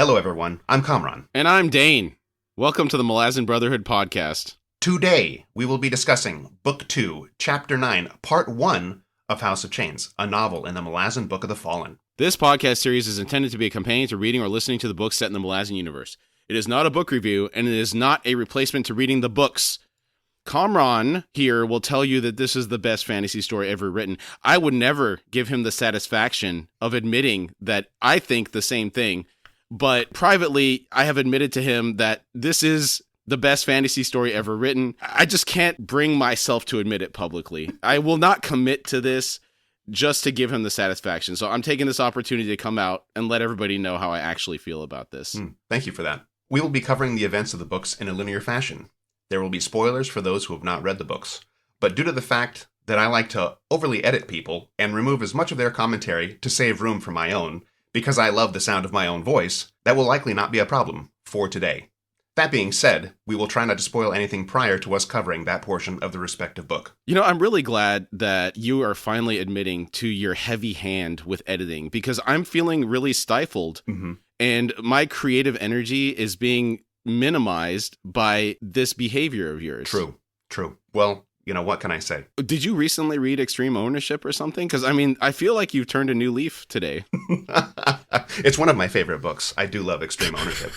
Hello, everyone. I'm Kamraun. And I'm Dane. Welcome to the Malazan Brotherhood podcast. Today, we will be discussing Book 2, Chapter 9, Part 1 of House of Chains, a novel in the Malazan Book of the Fallen. This podcast series is intended to be a companion to reading or listening to the books set in the Malazan universe. It is not a book review, and it is not a replacement to reading the books. Kamraun here will tell you that this is the best fantasy story ever written. I would never give him the satisfaction of admitting that I think the same thing, but privately, I have admitted to him that this is the best fantasy story ever written. I just can't bring myself to admit it publicly. I will not commit to this just to give him the satisfaction. So I'm taking this opportunity to come out and let everybody know how I actually feel about this. Thank you for that. We will be covering the events of the books in a linear fashion. There will be spoilers for those who have not read the books. But due to the fact that I like to overly edit people and remove as much of their commentary to save room for my own, because I love the sound of my own voice, that will likely not be a problem for today. That being said, we will try not to spoil anything prior to us covering that portion of the respective book. You know, I'm really glad that you are finally admitting to your heavy hand with editing, because I'm feeling really stifled, and my creative energy is being minimized by this behavior of yours. True. Well, you know, what can I say? Did you recently read Extreme Ownership or something? Because, I mean, I feel like you've turned a new leaf today. It's one of my favorite books. I do love Extreme Ownership.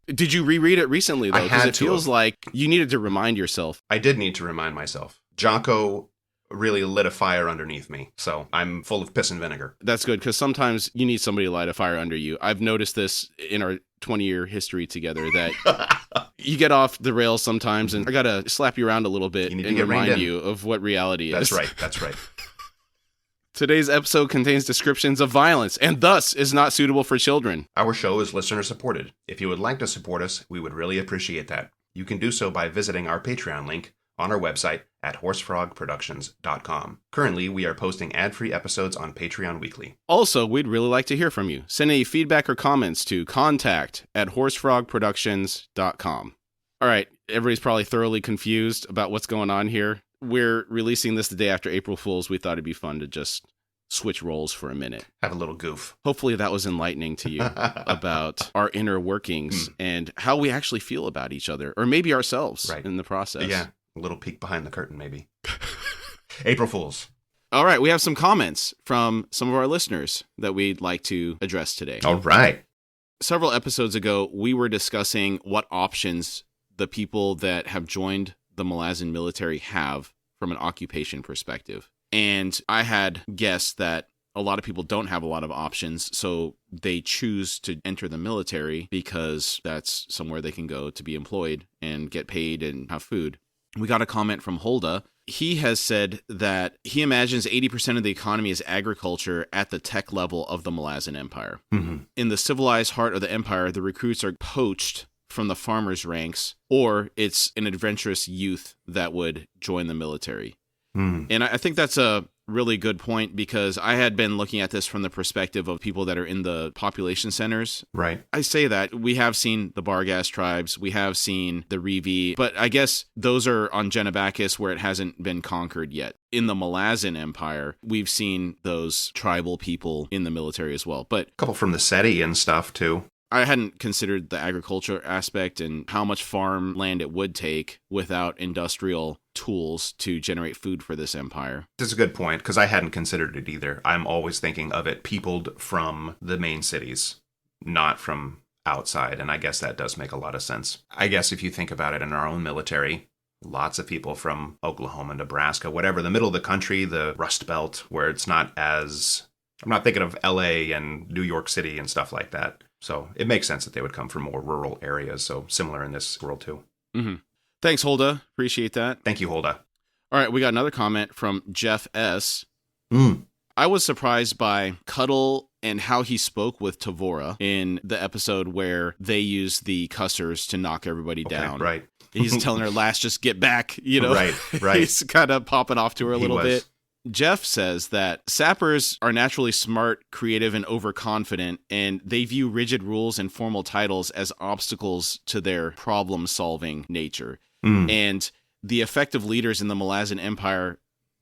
Did you reread it recently, though? Because it feels have. like you needed to remind yourself. I did need to remind myself. Jocko really lit a fire underneath me, so I'm full of piss and vinegar. That's good, because sometimes you need somebody to light a fire under you. I've noticed this in our 20-year history together, that you get off the rails sometimes, and I gotta slap you around a little bit and remind you of what reality is. That's right. Today's episode contains descriptions of violence, and thus is not suitable for children. Our show is listener-supported. If you would like to support us, we would really appreciate that. You can do so by visiting our Patreon link on our website at horsefrogproductions.com. Currently, we are posting ad-free episodes on Patreon weekly. Also, we'd really like to hear from you. Send any feedback or comments to contact@horsefrogproductions.com. All right, everybody's probably thoroughly confused about what's going on here. We're releasing this the day after April Fool's. We thought it'd be fun to just switch roles for a minute. Have a little goof. Hopefully that was enlightening to you about our inner workings and how we actually feel about each other, or maybe ourselves in the process. Yeah, a little peek behind the curtain, maybe. April Fools. All right, we have some comments from some of our listeners that we'd like to address today. All right. Several episodes ago, we were discussing what options the people that have joined the Malazan military have from an occupation perspective. And I had guessed that a lot of people don't have a lot of options, so they choose to enter the military because that's somewhere they can go to be employed and get paid and have food. We got a comment from Holda. He has said that he imagines 80% of the economy is agriculture at the tech level of the Malazan Empire. In the civilized heart of the empire, the recruits are poached from the farmers' ranks, or it's an adventurous youth that would join the military. And I think that's a really good point, because I had been looking at this from the perspective of people that are in the population centers. Right. I say that we have seen the Bargas tribes, we have seen the Revi, but I guess those are on Genebakis where it hasn't been conquered yet. In the Malazan Empire, we've seen those tribal people in the military as well. But A couple from the SETI and stuff, too. I hadn't considered the agriculture aspect and how much farmland it would take without industrial tools to generate food for this empire. That's a good point, because I hadn't considered it either. I'm always thinking of it peopled from the main cities, not from outside, and I guess that does make a lot of sense. I guess if you think about it in our own military, lots of people from Oklahoma, Nebraska, whatever, the middle of the country, the Rust Belt, where it's not as... I'm not thinking of LA and New York City and stuff like that. So it makes sense that they would come from more rural areas. So similar in this world, too. Thanks, Holda. Appreciate that. Thank you, Holda. All right, we got another comment from Jeff S. I was surprised by Cuddle and how he spoke with Tavora in the episode where they use the cussers to knock everybody down. Right. He's telling her, "Lass, just get back," you know? Right. He's kind of popping off to her a little bit. Jeff says that sappers are naturally smart, creative, and overconfident, and they view rigid rules and formal titles as obstacles to their problem-solving nature. And the effective leaders in the Malazan Empire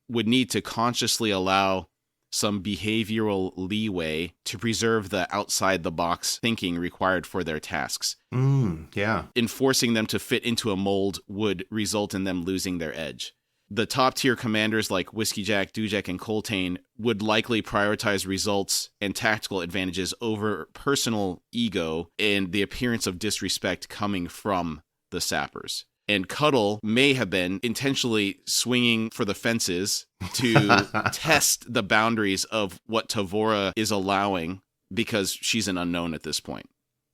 would need to consciously allow some behavioral leeway to preserve the outside-the-box thinking required for their tasks. Yeah. Enforcing them to fit into a mold would result in them losing their edge. The top-tier commanders like Whiskey Jack, Dujek, and Coltane would likely prioritize results and tactical advantages over personal ego and the appearance of disrespect coming from the sappers. And Cuddle may have been intentionally swinging for the fences to test the boundaries of what Tavora is allowing because she's an unknown at this point.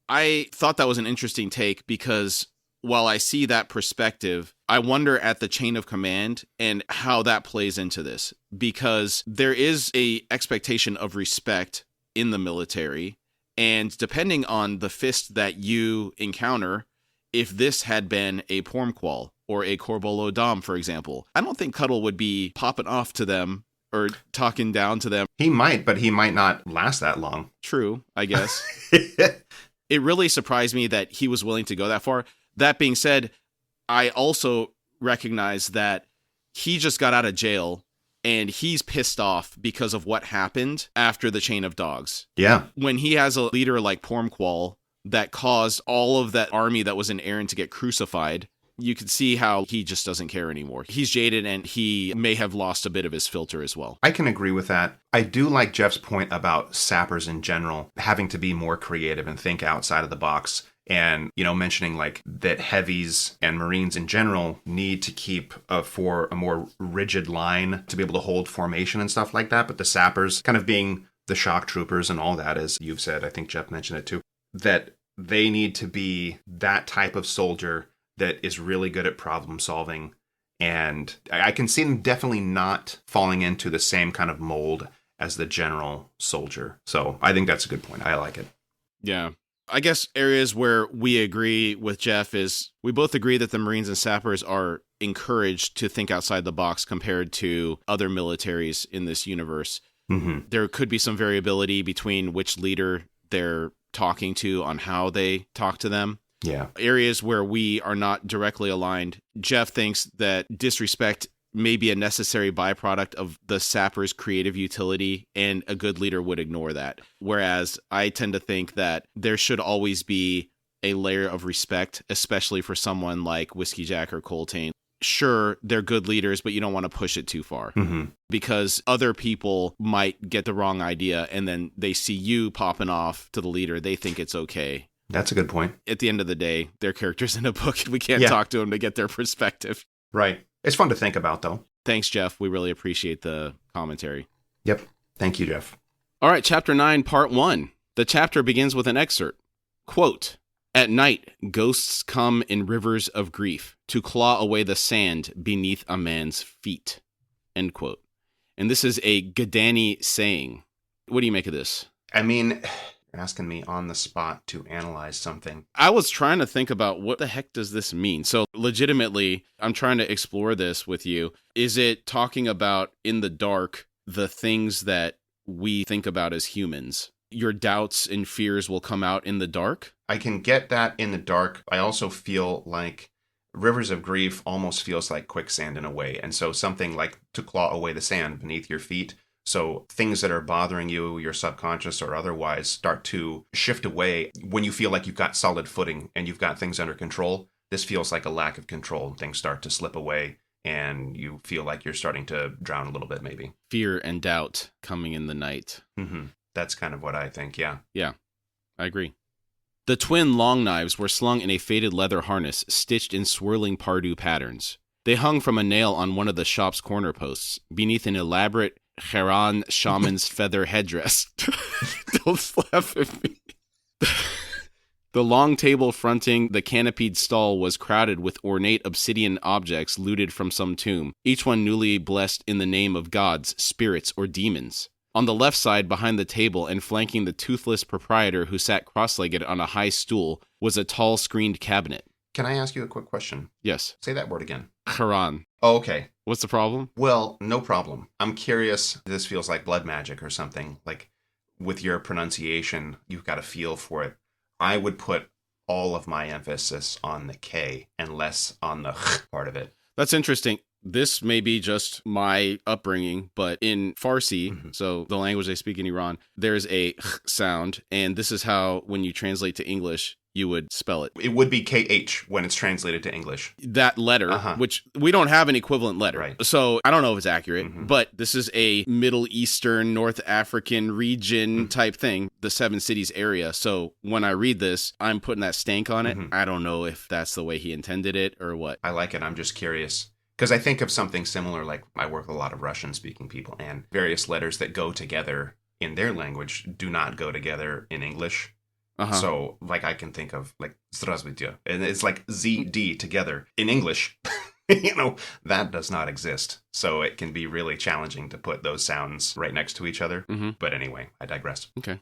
I thought that was an interesting take because while I see that perspective, I wonder at the chain of command and how that plays into this, because there is a expectation of respect in the military, and depending on the fist that you encounter, if this had been a Pormqual or a Corbolo Dom, for example, I don't think Cuddle would be popping off to them or talking down to them. He might, but he might not last that long. True, I guess. It really surprised me that he was willing to go that far. That being said, I also recognize that he just got out of jail and he's pissed off because of what happened after the Chain of Dogs. Yeah. When he has a leader like Pormqual that caused all of that army that was in Aaron to get crucified, you could see how he just doesn't care anymore. He's jaded and he may have lost a bit of his filter as well. I can agree with that. I do like Jeff's point about sappers in general having to be more creative and think outside of the box. And, mentioning like that heavies and Marines in general need to keep for a more rigid line to be able to hold formation and stuff like that. But the sappers kind of being the shock troopers and all that, as you've said, I think Jeff mentioned it too, that they need to be that type of soldier that is really good at problem solving. And I can see them definitely not falling into the same kind of mold as the general soldier. So I think that's a good point. I like it. Yeah. I guess areas where we agree with Jeff is we both agree that the Marines and sappers are encouraged to think outside the box compared to other militaries in this universe. Mm-hmm. There could be some variability between which leader they're talking to on how they talk to them. Yeah. Areas where we are not directly aligned. Jeff thinks that disrespect may be a necessary byproduct of the sapper's creative utility, and a good leader would ignore that. Whereas I tend to think that there should always be a layer of respect, especially for someone like Whiskey Jack or Coltane. Sure, they're good leaders, but you don't want to push it too far because other people might get the wrong idea and then they see you popping off to the leader. They think it's okay. That's a good point. At the end of the day, they're characters in a book. We can't talk to them to get their perspective. Right. It's fun to think about, though. Thanks, Jeff. We really appreciate the commentary. Yep. Thank you, Jeff. All right, Chapter 9, Part 1. The chapter begins with an excerpt. Quote, "At night, ghosts come in rivers of grief to claw away the sand beneath a man's feet." End quote. And this is a Gadani saying. What do you make of this? I mean, you're asking me on the spot to analyze something. I was trying to think about what the heck does this mean? So legitimately, I'm trying to explore this with you. Is it talking about in the dark, the things that we think about as humans? Your doubts and fears will come out in the dark? I can get that in the dark. I also feel like rivers of grief almost feels like quicksand in a way. And so something like to claw away the sand beneath your feet. So things that are bothering you, your subconscious or otherwise, start to shift away when you feel like you've got solid footing and you've got things under control. This feels like a lack of control. Things start to slip away and you feel like you're starting to drown a little bit, maybe. Fear and doubt coming in the night. Mm-hmm. That's kind of what I think, yeah. Yeah, I agree. The twin long knives were slung in a faded leather harness stitched in swirling Pardue patterns. They hung from a nail on one of the shop's corner posts, beneath an elaborate Heran shaman's feather headdress. Don't laugh at me. The long table fronting the canopied stall was crowded with ornate obsidian objects looted from some tomb, each one newly blessed in the name of gods, spirits, or demons. On the left side, behind the table and flanking the toothless proprietor who sat cross-legged on a high stool, was a tall screened cabinet. Can I ask you a quick question? Yes. Say that word again. Haran. Oh, okay. What's the problem? Well, no problem. I'm curious. This feels like blood magic or something. Like, with your pronunciation, you've got a feel for it. I would put all of my emphasis on the K and less on the part of it. That's interesting. This may be just my upbringing, but in Farsi, so the language they speak in Iran, there's a sound, and this is how, when you translate to English, you would spell it. It would be KH when it's translated to English. That letter, which we don't have an equivalent letter. Right. So I don't know if it's accurate, but this is a Middle Eastern, North African region type thing, the Seven Cities area. So when I read this, I'm putting that stank on it. I don't know if that's the way he intended it or what. I like it. I'm just curious. Because I think of something similar, like I work with a lot of Russian-speaking people, and various letters that go together in their language do not go together in English. So, like, I can think of, like, Здравствуйте, and it's like ZD together. In English, that does not exist. So it can be really challenging to put those sounds right next to each other. But anyway, I digress. Okay.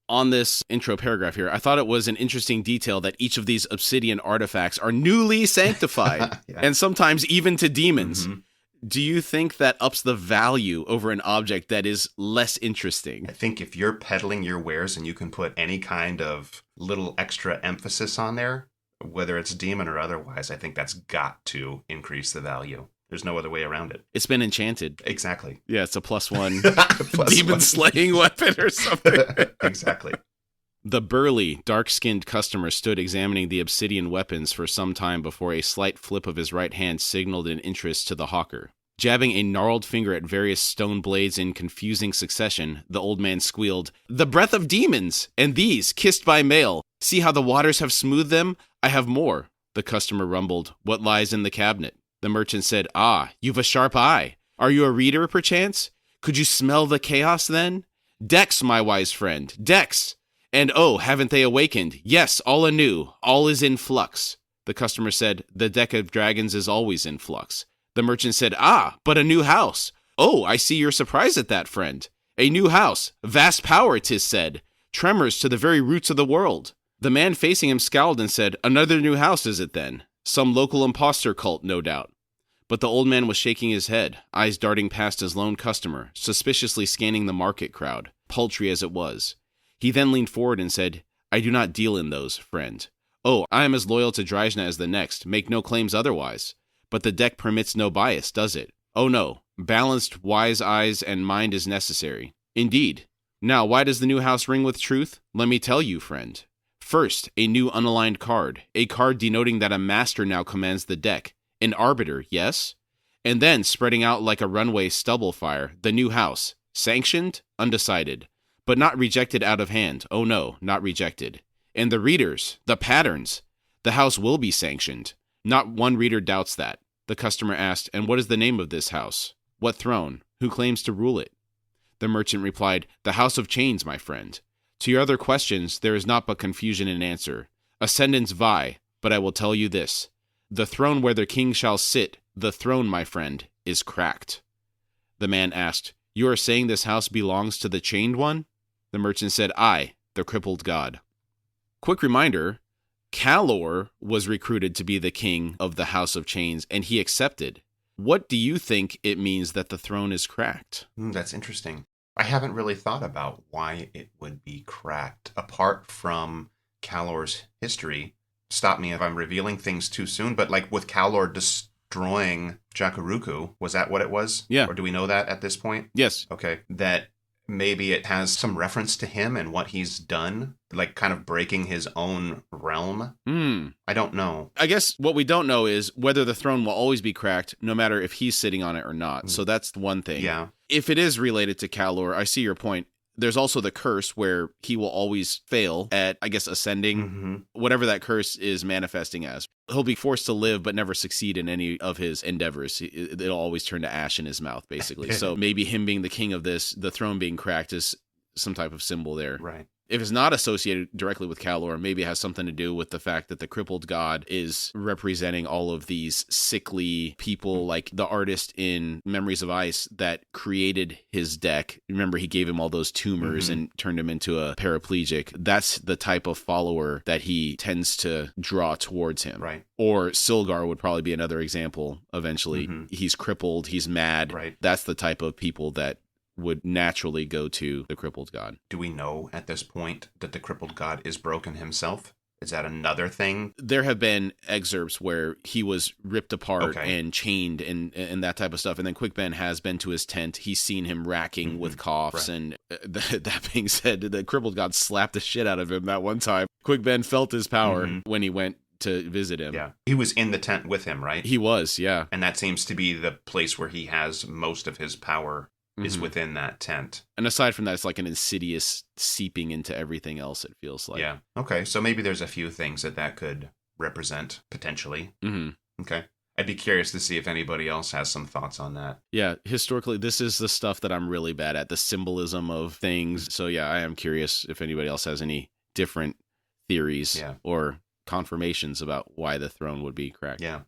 On this intro paragraph here, I thought it was an interesting detail that each of these obsidian artifacts are newly sanctified, and sometimes even to demons. Do you think that ups the value over an object that is less interesting? I think if you're peddling your wares and you can put any kind of little extra emphasis on there, whether it's demon or otherwise, I think that's got to increase the value. There's no other way around it. It's been enchanted. Exactly. Yeah, it's a +1 demon slaying weapon or something. Exactly. The burly, dark-skinned customer stood examining the obsidian weapons for some time before a slight flip of his right hand signaled an interest to the hawker. Jabbing a gnarled finger at various stone blades in confusing succession, the old man squealed, "The breath of demons! And these, kissed by mail! See how the waters have smoothed them? I have more." The customer rumbled, "What lies in the cabinet?" The merchant said, "Ah, you've a sharp eye. Are you a reader, perchance? Could you smell the chaos, then? Decks, my wise friend, decks! And oh, haven't they awakened? Yes, all anew, all is in flux." The customer said, "The deck of dragons is always in flux." The merchant said, "Ah, but a new house. Oh, I see you're surprised at that, friend. A new house, vast power, 'tis said. Tremors to the very roots of the world." The man facing him scowled and said, "Another new house, is it then? Some local imposter cult, no doubt." But the old man was shaking his head, eyes darting past his lone customer, suspiciously scanning the market crowd, paltry as it was. He then leaned forward and said, "I do not deal in those, friend. Oh, I am as loyal to Drajna as the next, make no claims otherwise. But the deck permits no bias, does it? Oh no, balanced, wise eyes and mind is necessary. Indeed. Now, why does the new house ring with truth? Let me tell you, friend. First, a new unaligned card, a card denoting that a master now commands the deck. An arbiter, yes? And then, spreading out like a runway stubble fire, the new house. Sanctioned? Undecided. But not rejected out of hand. Oh no, not rejected. And the readers, the patterns. The house will be sanctioned. Not one reader doubts that. The customer asked, "And what is the name of this house? What throne? Who claims to rule it?" The merchant replied, "The House of Chains, my friend. To your other questions, there is not but confusion in answer. Ascendants vie, but I will tell you this. The throne where the king shall sit, the throne, my friend, is cracked." The man asked, "You are saying this house belongs to the chained one?" The merchant said, "Aye, the crippled god." Quick reminder, Calor was recruited to be the king of the House of Chains, and he accepted. What do you think it means that the throne is cracked? That's interesting. I haven't really thought about why it would be cracked, apart from Calor's history. Stop me if I'm revealing things too soon, but like with Calor destroying Jakuruku, was that what it was? Yeah. Or do we know that at this point? Yes. Okay. That maybe it has some reference to him and what he's done, like kind of breaking his own realm. I don't know. I guess what we don't know is whether the throne will always be cracked, no matter if he's sitting on it or not. So that's one thing. Yeah. If it is related to Calor, I see your point. There's also the curse where he will always fail at, I guess, ascending, whatever that curse is manifesting as. He'll be forced to live but never succeed in any of his endeavors. It'll always turn to ash in his mouth, basically. So maybe him being the king of this, the throne being cracked, is some type of symbol there. Right. If it's not associated directly with Calor, maybe it has something to do with the fact that the crippled god is representing all of these sickly people, like the artist in Memories of Ice that created his deck. Remember, he gave him all those tumors and turned him into a paraplegic. That's the type of follower that he tends to draw towards him. Right. Or Silgar would probably be another example eventually. He's crippled, he's mad. Right. That's the type of people that would naturally go to the crippled god. Do we know at this point that the crippled god is broken himself? Is that another thing? There have been excerpts where he was ripped apart Okay. and chained and that type of stuff. And then Quick Ben has been to his tent. He's seen him racking with coughs. Right. And that being said, the crippled god slapped the shit out of him that one time. Quick Ben felt his power when he went to visit him. Yeah. He was in the tent with him, right? He was, yeah. And that seems to be the place where he has most of his power is Mhm. within that tent. And aside from that, it's like an insidious seeping into everything else, it feels like. Yeah. Okay. So maybe there's a few things that could represent potentially. Mm-hmm. Okay. I'd be curious to see if anybody else has some thoughts on that. Yeah, historically, this is the stuff that I'm really bad at, the symbolism of things. So yeah, I am curious if anybody else has any different theories or confirmations about why the throne would be cracked. Yeah.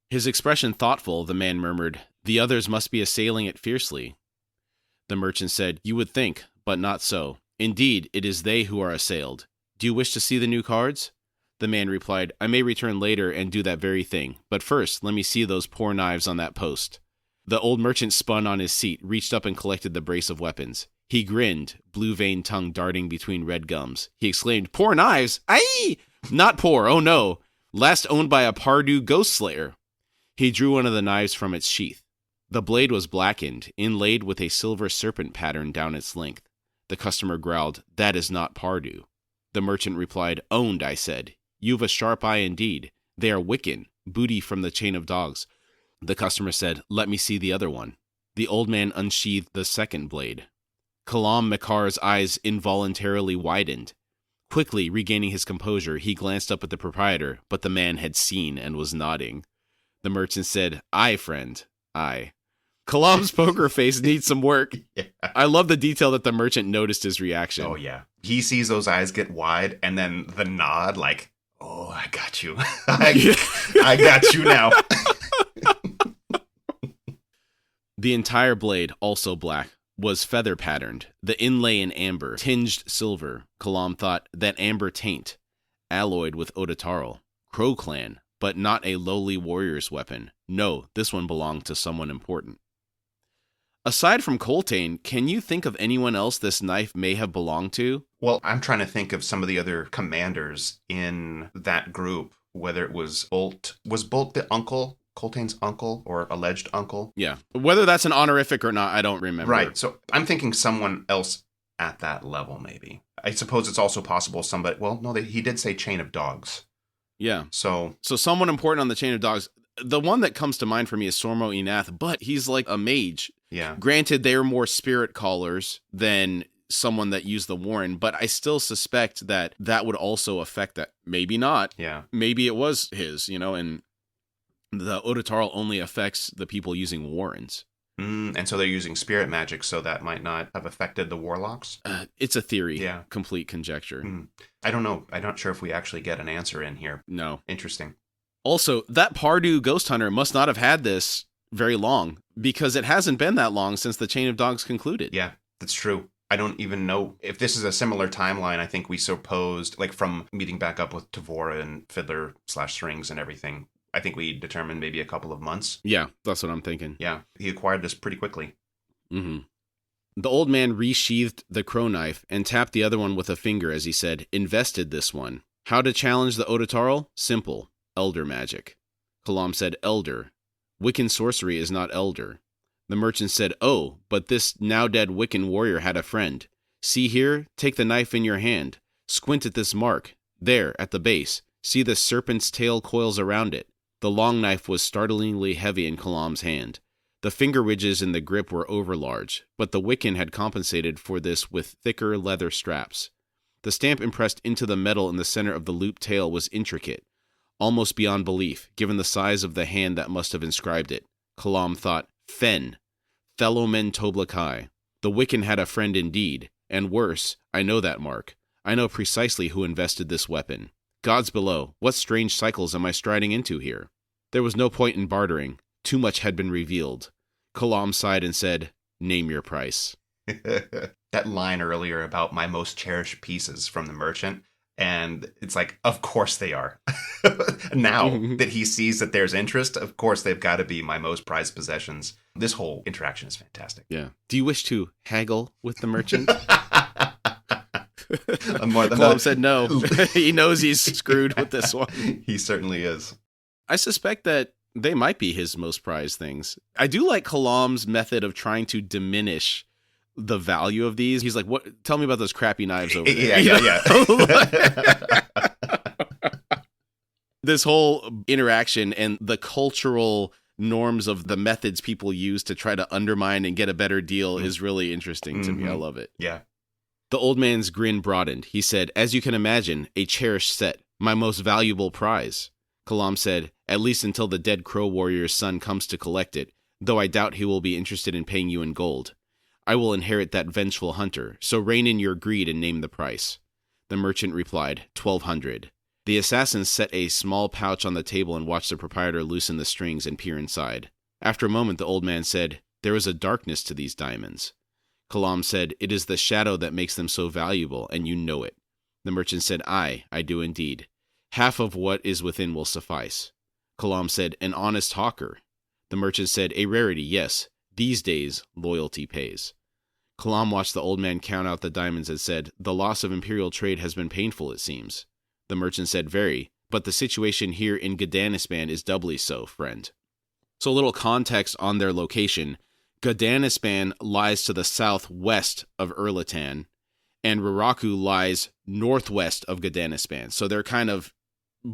His expression thoughtful, the man murmured, "The others must be assailing it fiercely." The merchant said, "You would think, but not so. Indeed, it is they who are assailed. Do you wish to see the new cards?" The man replied, "I may return later and do that very thing, but first let me see those poor knives on that post." The old merchant spun on his seat, reached up and collected the brace of weapons. He grinned, blue-veined tongue darting between red gums. He exclaimed, "Poor knives? Aye! Not poor, oh no! Last owned by a Pardu ghost slayer." He drew one of the knives from its sheath. The blade was blackened, inlaid with a silver serpent pattern down its length. The customer growled, "That is not Pardu." The merchant replied, "Owned, I said. You've a sharp eye indeed. They are Wiccan, booty from the chain of dogs." The customer said, "Let me see the other one." The old man unsheathed the second blade. Kalam Makar's eyes involuntarily widened. Quickly regaining his composure, he glanced up at the proprietor, but the man had seen and was nodding. The merchant said, "Aye, friend, aye." Kalam's poker face needs some work. Yeah. I love the detail that the merchant noticed his reaction. Oh, yeah. He sees those eyes get wide and then the nod like, "Oh, I got you. I got you now." The entire blade, also black, was feather patterned, the inlay in amber, tinged silver. Kalam thought, that amber taint, alloyed with Odotarl. Crow clan, but not a lowly warrior's weapon. No, this one belonged to someone important. Aside from Coltane, can you think of anyone else this knife may have belonged to? Well, I'm trying to think of some of the other commanders in that group, whether it was Bolt. Was Bolt the uncle? Coltane's uncle or alleged uncle? Yeah. Whether that's an honorific or not, I don't remember. Right. So I'm thinking someone else at that level, maybe. I suppose it's also possible somebody... Well, no, he did say chain of dogs. Yeah. So someone important on the chain of dogs. The one that comes to mind for me is Sormo Enath, but he's like a mage. yeah. Granted, they are more spirit callers than someone that used the Warren, but I still suspect that that would also affect that. Maybe not. Yeah. Maybe it was his, and the Odotarl only affects the people using Warrens. And so they're using spirit magic, so that might not have affected the warlocks? It's a theory. Yeah. Complete conjecture. I don't know. I'm not sure if we actually get an answer in here. No. Interesting. Also, that Pardu ghost hunter must not have had this very long, because it hasn't been that long since the Chain of Dogs concluded. Yeah, that's true. I don't even know if this is a similar timeline. I think we supposed, like from meeting back up with Tavora and Fiddler/Strings and everything, I think we determined maybe a couple of months. Yeah, that's what I'm thinking. Yeah, he acquired this pretty quickly. Mm-hmm. The old man resheathed the crow knife and tapped the other one with a finger as he said, "Invested this one." How to challenge the Odotarl? Simple. Elder magic. Kalam said, "Elder. Wiccan sorcery is not elder." The merchant said, "Oh, but this now-dead Wiccan warrior had a friend. See here, take the knife in your hand. Squint at this mark. There, at the base. See the serpent's tail coils around it." The long knife was startlingly heavy in Kalam's hand. The finger ridges in the grip were overlarge, but the Wiccan had compensated for this with thicker leather straps. The stamp impressed into the metal in the center of the looped tail was intricate, almost beyond belief, given the size of the hand that must have inscribed it. Kalam thought, Fen. Thelomen Toblakai. The Wiccan had a friend indeed, and worse, I know that mark. I know precisely who invested this weapon. Gods below, what strange cycles am I striding into here? There was no point in bartering. Too much had been revealed. Kalam sighed and said, "Name your price." That line earlier about my most cherished pieces from the merchant, and it's like, of course they are. Now that he sees that there's interest, of course they've got to be my most prized possessions. This whole interaction is fantastic. Yeah. Do you wish to haggle with the merchant? Kalam said no. He knows he's screwed with this one. He certainly is. I suspect that they might be his most prized things. I do like Kalam's method of trying to diminish the value of these. He's like, "What? Tell me about those crappy knives over there." Yeah. This whole interaction and the cultural norms of the methods people use to try to undermine and get a better deal is really interesting to me. I love it. Yeah. The old man's grin broadened. He said, "As you can imagine, a cherished set, my most valuable prize." Kalam said, "At least until the dead crow warrior's son comes to collect it, though I doubt he will be interested in paying you in gold. I will inherit that vengeful hunter, so rein in your greed and name the price." The merchant replied, 1,200. The assassin set a small pouch on the table and watched the proprietor loosen the strings and peer inside. After a moment, the old man said, "There is a darkness to these diamonds." Kalam said, "It is the shadow that makes them so valuable, and you know it." The merchant said, I do indeed. Half of what is within will suffice." Kalam said, "An honest hawker." The merchant said, "A rarity, yes. These days, loyalty pays." Kalam watched the old man count out the diamonds and said, "The loss of imperial trade has been painful, it seems." The merchant said, "Very, but the situation here in Gadanispan is doubly so, friend." So a little context on their location. Gadanispan lies to the southwest of Erlatan, and Raraku lies northwest of Gadanispan. So they're kind of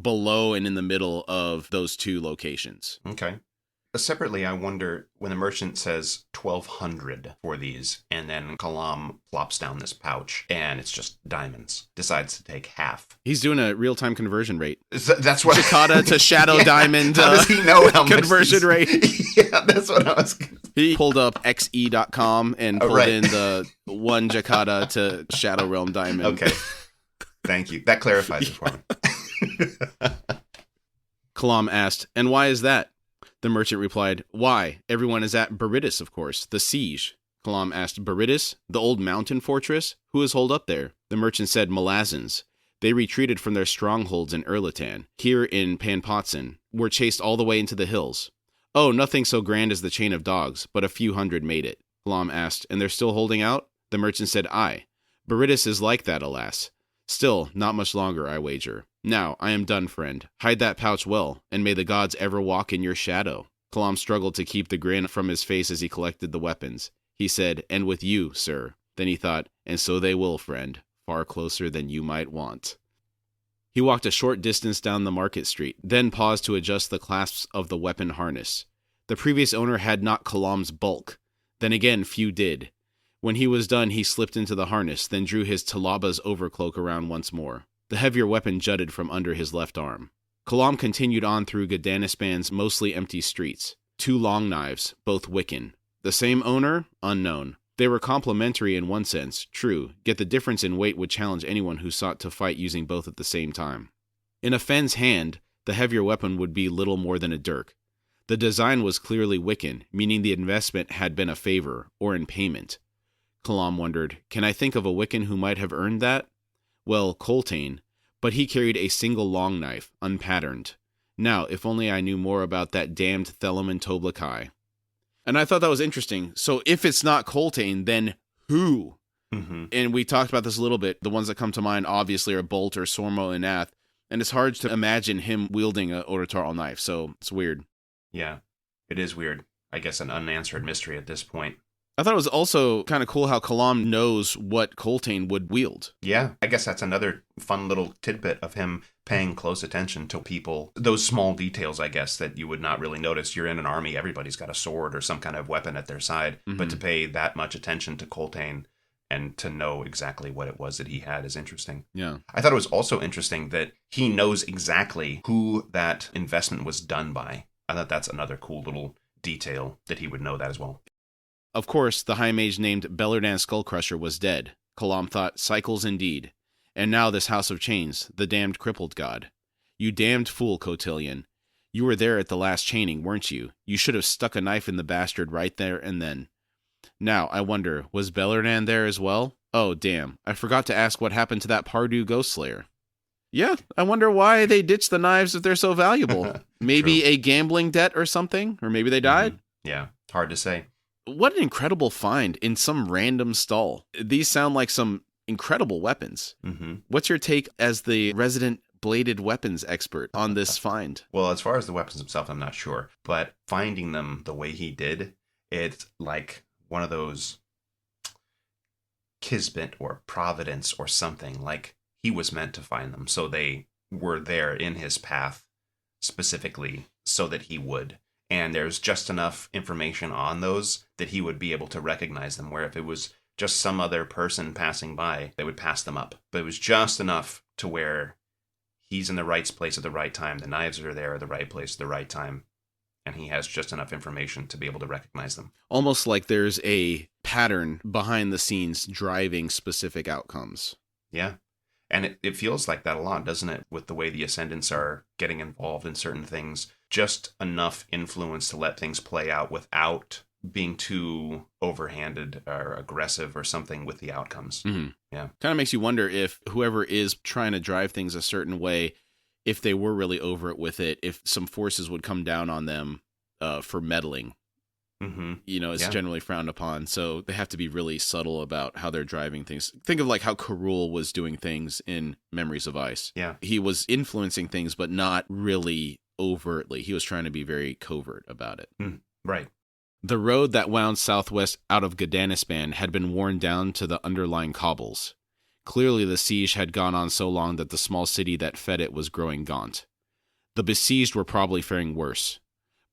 below and in the middle of those two locations. Okay. Separately, I wonder, when the merchant says 1,200 for these, and then Kalam plops down this pouch, and it's just diamonds, decides to take half. He's doing a real-time conversion rate. That's what... Jakata to shadow diamond how does he know how conversion rate. Yeah, that's what I was... He pulled up xe.com and pulled in the one Jakata to Shadow Realm diamond. Okay. Thank you. That clarifies it for me. Kalam asked, "And why is that?" The merchant replied, "Why? Everyone is at Beridus, of course, the siege." Kalam asked, "Beridus? The old mountain fortress? Who is holed up there?" The merchant said, "Malazans. They retreated from their strongholds in Erlatan, here in Panpotson, were chased all the way into the hills. Oh, nothing so grand as the chain of dogs, but a few hundred made it." Kalam asked, "And they're still holding out?" The merchant said, "Aye. Beridus is like that, alas. Still, not much longer, I wager. Now, I am done, friend. Hide that pouch well, and may the gods ever walk in your shadow." Kalam struggled to keep the grin from his face as he collected the weapons. He said, "And with you, sir." Then he thought, "And so they will, friend. Far closer than you might want." He walked a short distance down the market street, then paused to adjust the clasps of the weapon harness. The previous owner had not Kalam's bulk. Then again, few did. When he was done, he slipped into the harness, then drew his Talaba's overcloak around once more. The heavier weapon jutted from under his left arm. Kalam continued on through Gadanispan's mostly empty streets. 2 long knives, both Wiccan. The same owner? Unknown. They were complementary in one sense, true, yet the difference in weight would challenge anyone who sought to fight using both at the same time. In a Fenn's hand, the heavier weapon would be little more than a dirk. The design was clearly Wiccan, meaning the investment had been a favor, or in payment. Kalam wondered, can I think of a Wiccan who might have earned that? Well, Coltane, but he carried a single long knife, unpatterned. Now, if only I knew more about that damned Thelamin Toblakai. And I thought that was interesting. So if it's not Coltane, then who? Mm-hmm. And we talked about this a little bit. The ones that come to mind, obviously, are Bolt or Sormo and Nath. And it's hard to imagine him wielding a Orotarl knife, so it's weird. Yeah, it is weird. I guess an unanswered mystery at this point. I thought it was also kind of cool how Kalam knows what Coltane would wield. Yeah, I guess that's another fun little tidbit of him paying close attention to people. Those small details, I guess, that you would not really notice. You're in an army, everybody's got a sword or some kind of weapon at their side. Mm-hmm. But to pay that much attention to Coltane and to know exactly what it was that he had is interesting. Yeah. I thought it was also interesting that he knows exactly who that investment was done by. I thought that's another cool little detail that he would know that as well. Of course, the high mage named Bellerdan Skullcrusher was dead. Kalam thought, cycles indeed. And now this House of Chains, the damned crippled god. You damned fool, Cotillion. You were there at the last chaining, weren't you? You should have stuck a knife in the bastard right there and then. Now, I wonder, was Bellerdan there as well? Oh, damn. I forgot to ask what happened to that Pardu Ghost Slayer. Yeah, I wonder why they ditched the knives if they're so valuable. Maybe True. A gambling debt or something? Or maybe they died? Mm-hmm. Yeah, hard to say. What an incredible find in some random stall. These sound like some incredible weapons. Mm-hmm. What's your take as the resident bladed weapons expert on this find? Well, as far as the weapons themselves, I'm not sure. But finding them the way he did, it's like one of those kismet or providence or something. Like he was meant to find them. So they were there in his path specifically so that he would. And there's just enough information on those that he would be able to recognize them, where if it was just some other person passing by, they would pass them up. But it was just enough to where he's in the right place at the right time. The knives are there at the right place at the right time. And he has just enough information to be able to recognize them. Almost like there's a pattern behind the scenes driving specific outcomes. Yeah. And it feels like that a lot, doesn't it? With the way the Ascendants are getting involved in certain things. Just enough influence to let things play out without being too overhanded or aggressive or something with the outcomes. Mm-hmm. Yeah. Kind of makes you wonder if whoever is trying to drive things a certain way, if they were really over it with it, if some forces would come down on them for meddling. Mm-hmm. It's generally frowned upon. So they have to be really subtle about how they're driving things. Think of like how Karul was doing things in Memories of Ice. Yeah. He was influencing things, but not really overtly. He was trying to be very covert about it. Right. The road that wound southwest out of Gadanispan had been worn down to the underlying cobbles. Clearly the siege had gone on so long that the small city that fed it was growing gaunt. The besieged were probably faring worse.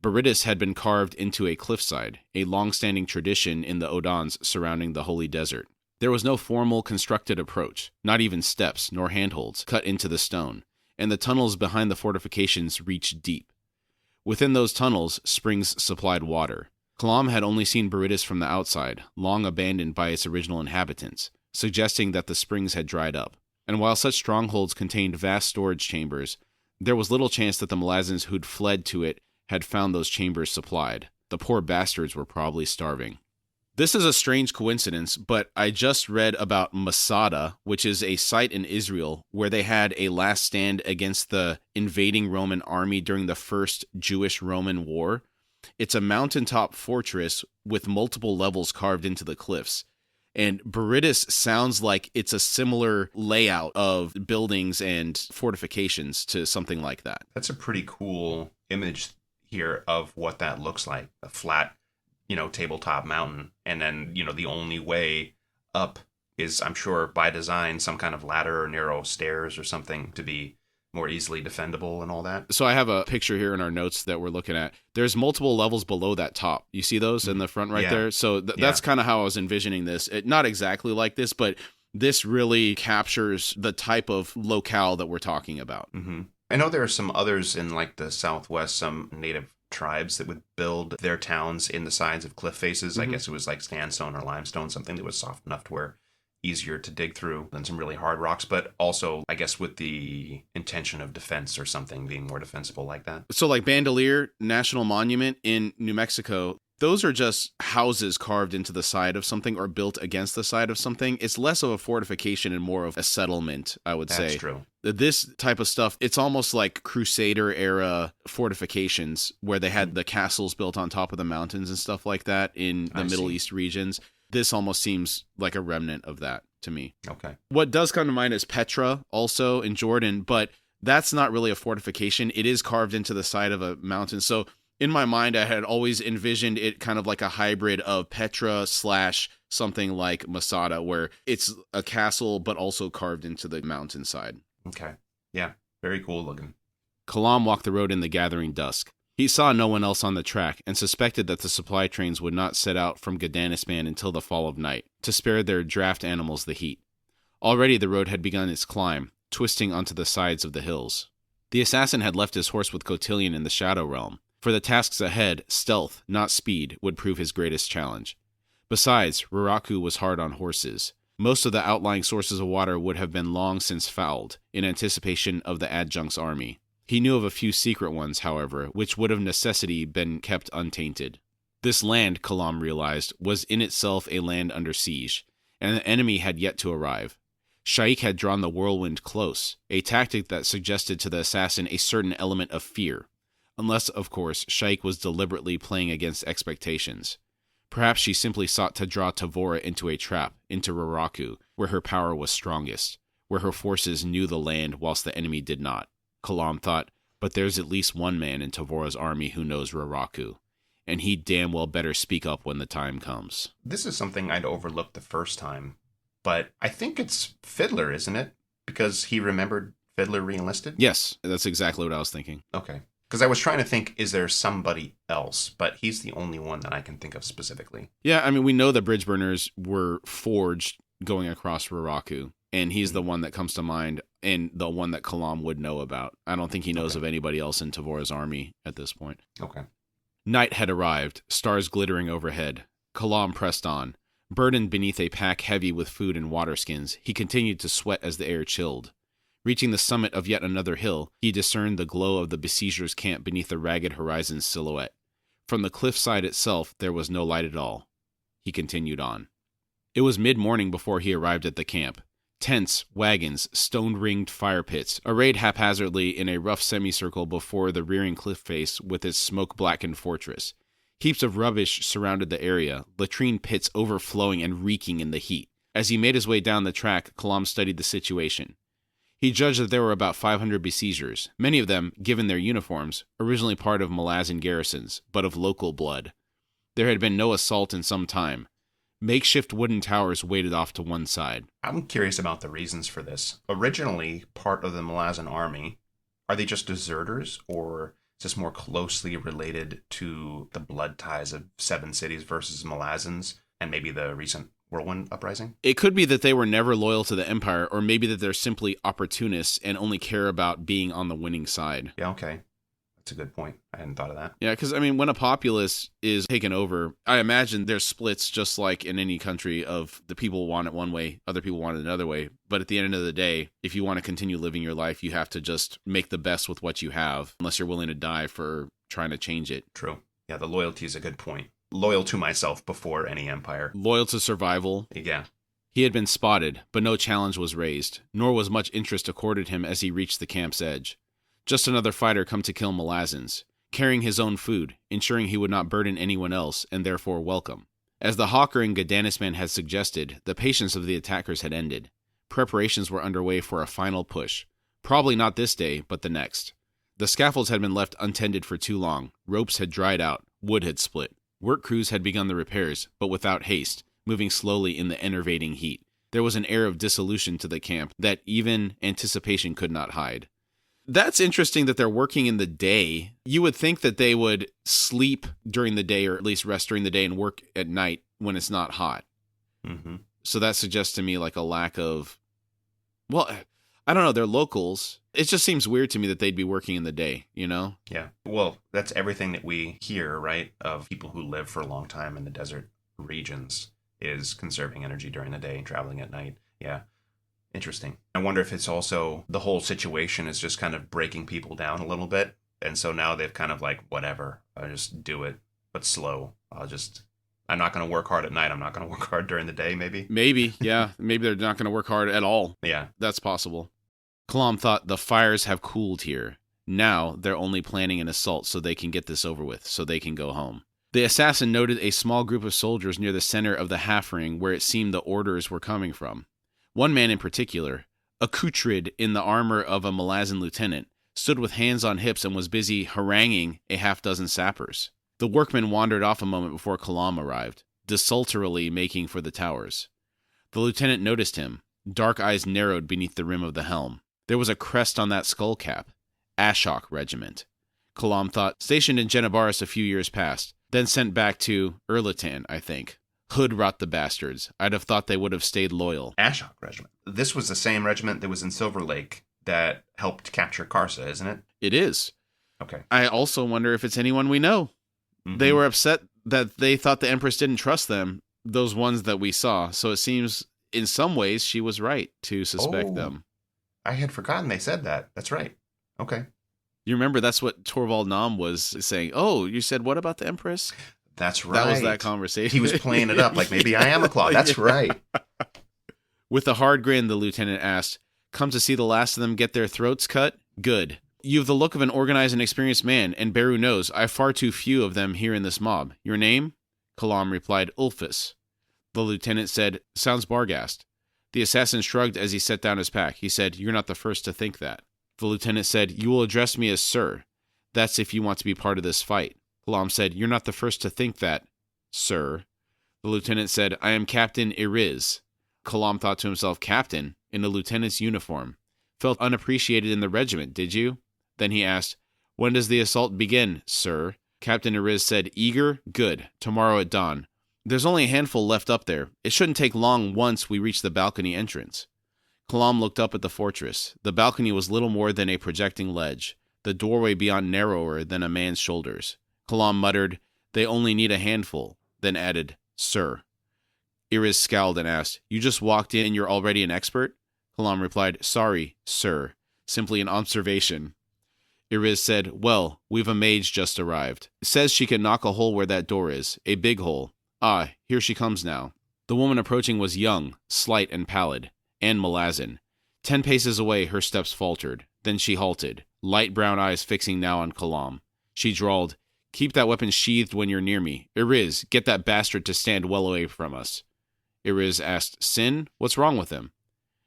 Berytus had been carved into a cliffside, a long-standing tradition in the Odons surrounding the Holy Desert. There was no formal constructed approach, not even steps nor handholds cut into the stone, and the tunnels behind the fortifications reached deep. Within those tunnels, springs supplied water. Kalam had only seen Berytus from the outside, long abandoned by its original inhabitants, suggesting that the springs had dried up. And while such strongholds contained vast storage chambers, there was little chance that the Malazans who'd fled to it had found those chambers supplied. The poor bastards were probably starving. This is a strange coincidence, but I just read about Masada, which is a site in Israel where they had a last stand against the invading Roman army during the First Jewish-Roman War. It's a mountaintop fortress with multiple levels carved into the cliffs. And Berytus sounds like it's a similar layout of buildings and fortifications to something like that. That's a pretty cool image here of what that looks like. A flat, tabletop mountain. And then, the only way up is, I'm sure, by design, some kind of ladder or narrow stairs or something to be more easily defendable and all that. So I have a picture here in our notes that we're looking at. There's multiple levels below that top. You see those in the front right there? So that's kind of how I was envisioning this. Not exactly like this, but this really captures the type of locale that we're talking about. Mm-hmm. I know there are some others in like the Southwest, some native tribes that would build their towns in the sides of cliff faces. Mm-hmm. I guess it was like sandstone or limestone, something that was soft enough to where easier to dig through than some really hard rocks, but also, I guess, with the intention of defense or something, being more defensible like that. So like Bandelier National Monument in New Mexico, those are just houses carved into the side of something or built against the side of something. It's less of a fortification and more of a settlement, I would say. That's true. This type of stuff, it's almost like Crusader era fortifications where they had the castles built on top of the mountains and stuff like that in the Middle East regions. This almost seems like a remnant of that to me. Okay. What does come to mind is Petra, also in Jordan, but that's not really a fortification. It is carved into the side of a mountain. So in my mind, I had always envisioned it kind of like a hybrid of Petra / something like Masada, where it's a castle, but also carved into the mountainside. Okay. Yeah. Very cool looking. Kalam walked the road in the gathering dusk. He saw no one else on the track and suspected that the supply trains would not set out from Gadanispan until the fall of night, to spare their draft animals the heat. Already the road had begun its climb, twisting onto the sides of the hills. The assassin had left his horse with Cotillion in the Shadow Realm. For the tasks ahead, stealth, not speed, would prove his greatest challenge. Besides, Ruraku was hard on horses. Most of the outlying sources of water would have been long since fouled, in anticipation of the adjunct's army. He knew of a few secret ones, however, which would of necessity been kept untainted. This land, Kalam realized, was in itself a land under siege, and the enemy had yet to arrive. Shaikh had drawn the whirlwind close, a tactic that suggested to the assassin a certain element of fear, unless, of course, Shaikh was deliberately playing against expectations. Perhaps she simply sought to draw Tavora into a trap, into Ruraku, where her power was strongest, where her forces knew the land whilst the enemy did not. Kalam thought, but there's at least one man in Tavora's army who knows Raraku, and he damn well better speak up when the time comes. This is something I'd overlooked the first time, but I think it's Fiddler, isn't it? Because he remembered Fiddler re-enlisted? Yes, that's exactly what I was thinking. Okay. Because I was trying to think, is there somebody else? But he's the only one that I can think of specifically. Yeah, I mean, we know the bridge burners were forged going across Raraku, and he's the one that comes to mind, and the one that Kalam would know about. I don't think he knows of anybody else in Tavora's army at this point. Okay. Night had arrived, stars glittering overhead. Kalam pressed on. Burdened beneath a pack heavy with food and water skins, he continued to sweat as the air chilled. Reaching the summit of yet another hill, he discerned the glow of the besiegers' camp beneath the ragged horizon's silhouette. From the cliffside itself, there was no light at all. He continued on. It was mid-morning before he arrived at the camp. Tents, wagons, stone-ringed fire pits, arrayed haphazardly in a rough semicircle before the rearing cliff face with its smoke-blackened fortress. Heaps of rubbish surrounded the area, latrine pits overflowing and reeking in the heat. As he made his way down the track, Kalam studied the situation. He judged that there were about 500 besiegers, many of them, given their uniforms, originally part of Malazan garrisons, but of local blood. There had been no assault in some time. Makeshift wooden towers waited off to one side. I'm curious about the reasons for this. Originally part of the Malazan army, are they just deserters, or is this more closely related to the blood ties of Seven Cities versus Malazans, and maybe the recent Whirlwind Uprising? It could be that they were never loyal to the Empire, or maybe that they're simply opportunists and only care about being on the winning side. Yeah, okay. That's a good point. I hadn't thought of that. Yeah, because, I mean, when a populace is taken over, I imagine there's splits just like in any country of the people want it one way, other people want it another way. But at the end of the day, if you want to continue living your life, you have to just make the best with what you have, unless you're willing to die for trying to change it. True. Yeah, the loyalty is a good point. Loyal to myself before any empire. Loyal to survival. Yeah. He had been spotted, but no challenge was raised, nor was much interest accorded him as he reached the camp's edge. Just another fighter come to kill Malazans, carrying his own food, ensuring he would not burden anyone else, and therefore welcome. As the hawker and Gadanis man had suggested, the patience of the attackers had ended. Preparations were underway for a final push. Probably not this day, but the next. The scaffolds had been left untended for too long, ropes had dried out, wood had split. Work crews had begun the repairs, but without haste, moving slowly in the enervating heat. There was an air of dissolution to the camp that even anticipation could not hide. That's interesting that they're working in the day. You would think that they would sleep during the day, or at least rest during the day, and work at night when it's not hot. Mm-hmm. So that suggests to me like a lack of, well, I don't know, they're locals. It just seems weird to me that they'd be working in the day, you know? Yeah. Well, that's everything that we hear, right, of people who live for a long time in the desert regions, is conserving energy during the day and traveling at night. Yeah. Interesting. I wonder if it's also the whole situation is just kind of breaking people down a little bit. And so now they've kind of like, whatever, I'll just do it, but slow. I'm not going to work hard at night. I'm not going to work hard during the day, maybe. Maybe, yeah. Maybe they're not going to work hard at all. Yeah. That's possible. Kalam thought, the fires have cooled here. Now they're only planning an assault so they can get this over with, so they can go home. The assassin noted a small group of soldiers near the center of the half-ring where it seemed the orders were coming from. One man in particular, accoutred in the armor of a Malazan lieutenant, stood with hands on hips and was busy haranguing a half-dozen sappers. The workman wandered off a moment before Kalam arrived, desultorily making for the towers. The lieutenant noticed him. Dark eyes narrowed beneath the rim of the helm. There was a crest on that skull cap. Ashok Regiment. Kalam thought, stationed in Genebaris a few years past, then sent back to Erlatan, I think. Hood rot the bastards. I'd have thought they would have stayed loyal. Ashok Regiment. This was the same regiment that was in Silver Lake that helped capture Karsa, isn't it? It is. Okay. I also wonder if it's anyone we know. Mm-hmm. They were upset that they thought the Empress didn't trust them, those ones that we saw. So it seems, in some ways, she was right to suspect them. I had forgotten they said that. That's right. Okay. You remember that's what Torvald Nam was saying. Oh, you said, what about the Empress? That's right. That was that conversation. He was playing it up like, maybe I am a claw. That's right. With a hard grin, the lieutenant asked, come to see the last of them get their throats cut? Good. You've the look of an organized and experienced man, and Beru knows I've far too few of them here in this mob. Your name? Kalam replied, Ulfus. The lieutenant said, sounds Barghast. The assassin shrugged as he set down his pack. He said, "You're not the first to think that." The lieutenant said, "You will address me as sir. That's if you want to be part of this fight." Kalam said, "You're not the first to think that, sir." The lieutenant said, "I am Captain Iriz." Kalam thought to himself, "Captain, in a lieutenant's uniform. Felt unappreciated in the regiment, did you?" Then he asked, "When does the assault begin, sir?" Captain Iriz said, "Eager? Good. Tomorrow at dawn. There's only a handful left up there. It shouldn't take long once we reach the balcony entrance." Kalam looked up at the fortress. The balcony was little more than a projecting ledge, the doorway beyond narrower than a man's shoulders. Kalam muttered, "They only need a handful," then added, "Sir." Iriz scowled and asked, "You just walked in and you're already an expert?" Kalam replied, "Sorry, sir. Simply an observation." Iriz said, "Well, we've a mage just arrived. Says she can knock a hole where that door is, a big hole. Ah, here she comes now." The woman approaching was young, slight and pallid, and Malazan. 10 paces away, her steps faltered. Then she halted, light brown eyes fixing now on Kalam. She drawled, "Keep that weapon sheathed when you're near me. Iriz, get that bastard to stand well away from us." Iriz asked, "Sin, what's wrong with him?"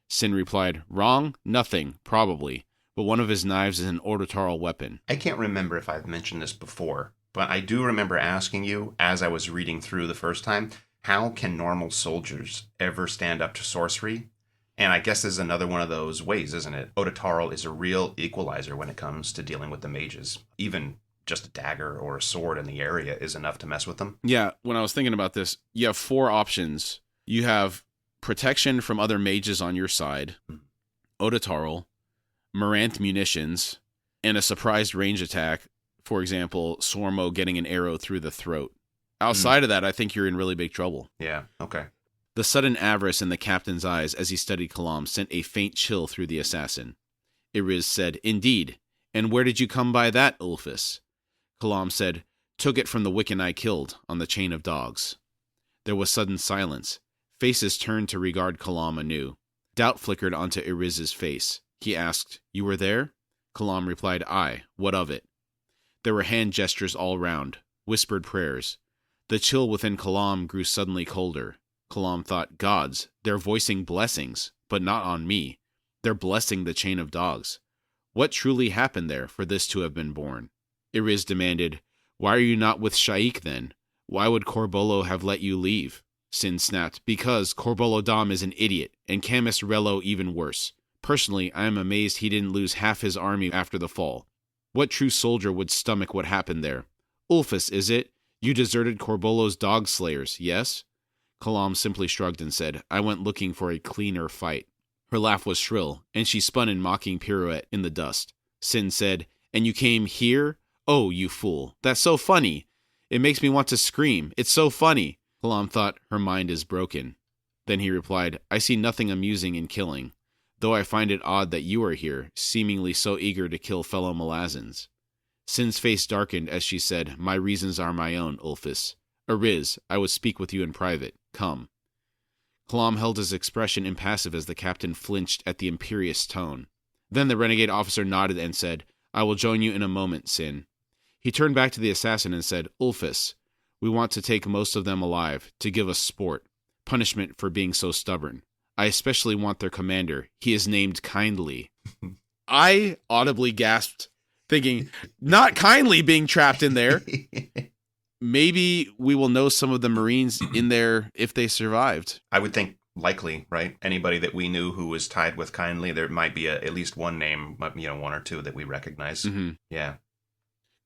Sin replied, "Wrong? Nothing, probably. But one of his knives is an orbital weapon." I can't remember if I've mentioned this before, but I do remember asking you, as I was reading through the first time, how can normal soldiers ever stand up to sorcery? And I guess this is another one of those ways, isn't it? Odotarl is a real equalizer when it comes to dealing with the mages. Even just a dagger or a sword in the area is enough to mess with them. Yeah, when I was thinking about this, you have 4 options. You have protection from other mages on your side, Odotarl, Maranth munitions, and a surprised range attack. For example, Sormo getting an arrow through the throat. Outside of that, I think you're in really big trouble. Yeah, okay. The sudden avarice in the captain's eyes as he studied Kalam sent a faint chill through the assassin. Iriz said, "Indeed. And where did you come by that, Ulfis?" Kalam said, "Took it from the Wiccan I killed on the chain of dogs." There was sudden silence. Faces turned to regard Kalam anew. Doubt flickered onto Iriz's face. He asked, "You were there?" Kalam replied, "Aye. What of it?" There were hand gestures all round, whispered prayers. The chill within Kalam grew suddenly colder. Kalam thought, "Gods, they're voicing blessings, but not on me. They're blessing the chain of dogs. What truly happened there for this to have been born?" Iriz demanded, "Why are you not with Shaik then? Why would Corbolo have let you leave?" Sin snapped, "Because Corbolo Dam is an idiot, and Camus Rello even worse. Personally, I am amazed he didn't lose half his army after the fall. What true soldier would stomach what happened there? Ulfis, is it? You deserted Corbolo's dog slayers, yes?" Kalam simply shrugged and said, "I went looking for a cleaner fight." Her laugh was shrill, and she spun in mocking pirouette in the dust. Sin said, "And you came here? Oh, you fool. That's so funny. It makes me want to scream. It's so funny." Kalam thought, her mind is broken. Then he replied, "I see nothing amusing in killing, though I find it odd that you are here, seemingly so eager to kill fellow Malazans." Sin's face darkened as she said, "My reasons are my own, Ulfis. Iriz, I would speak with you in private. Come." Kalam held his expression impassive as the captain flinched at the imperious tone. Then the renegade officer nodded and said, "I will join you in a moment, Sin." He turned back to the assassin and said, "Ulfis, we want to take most of them alive, to give us sport, punishment for being so stubborn. I especially want their commander. He is named Kindly." I audibly gasped, thinking, not Kindly being trapped in there. Maybe we will know some of the Marines in there if they survived. I would think likely, right? Anybody that we knew who was tied with Kindly, there might be at least one name, one or two that we recognize. Mm-hmm. Yeah.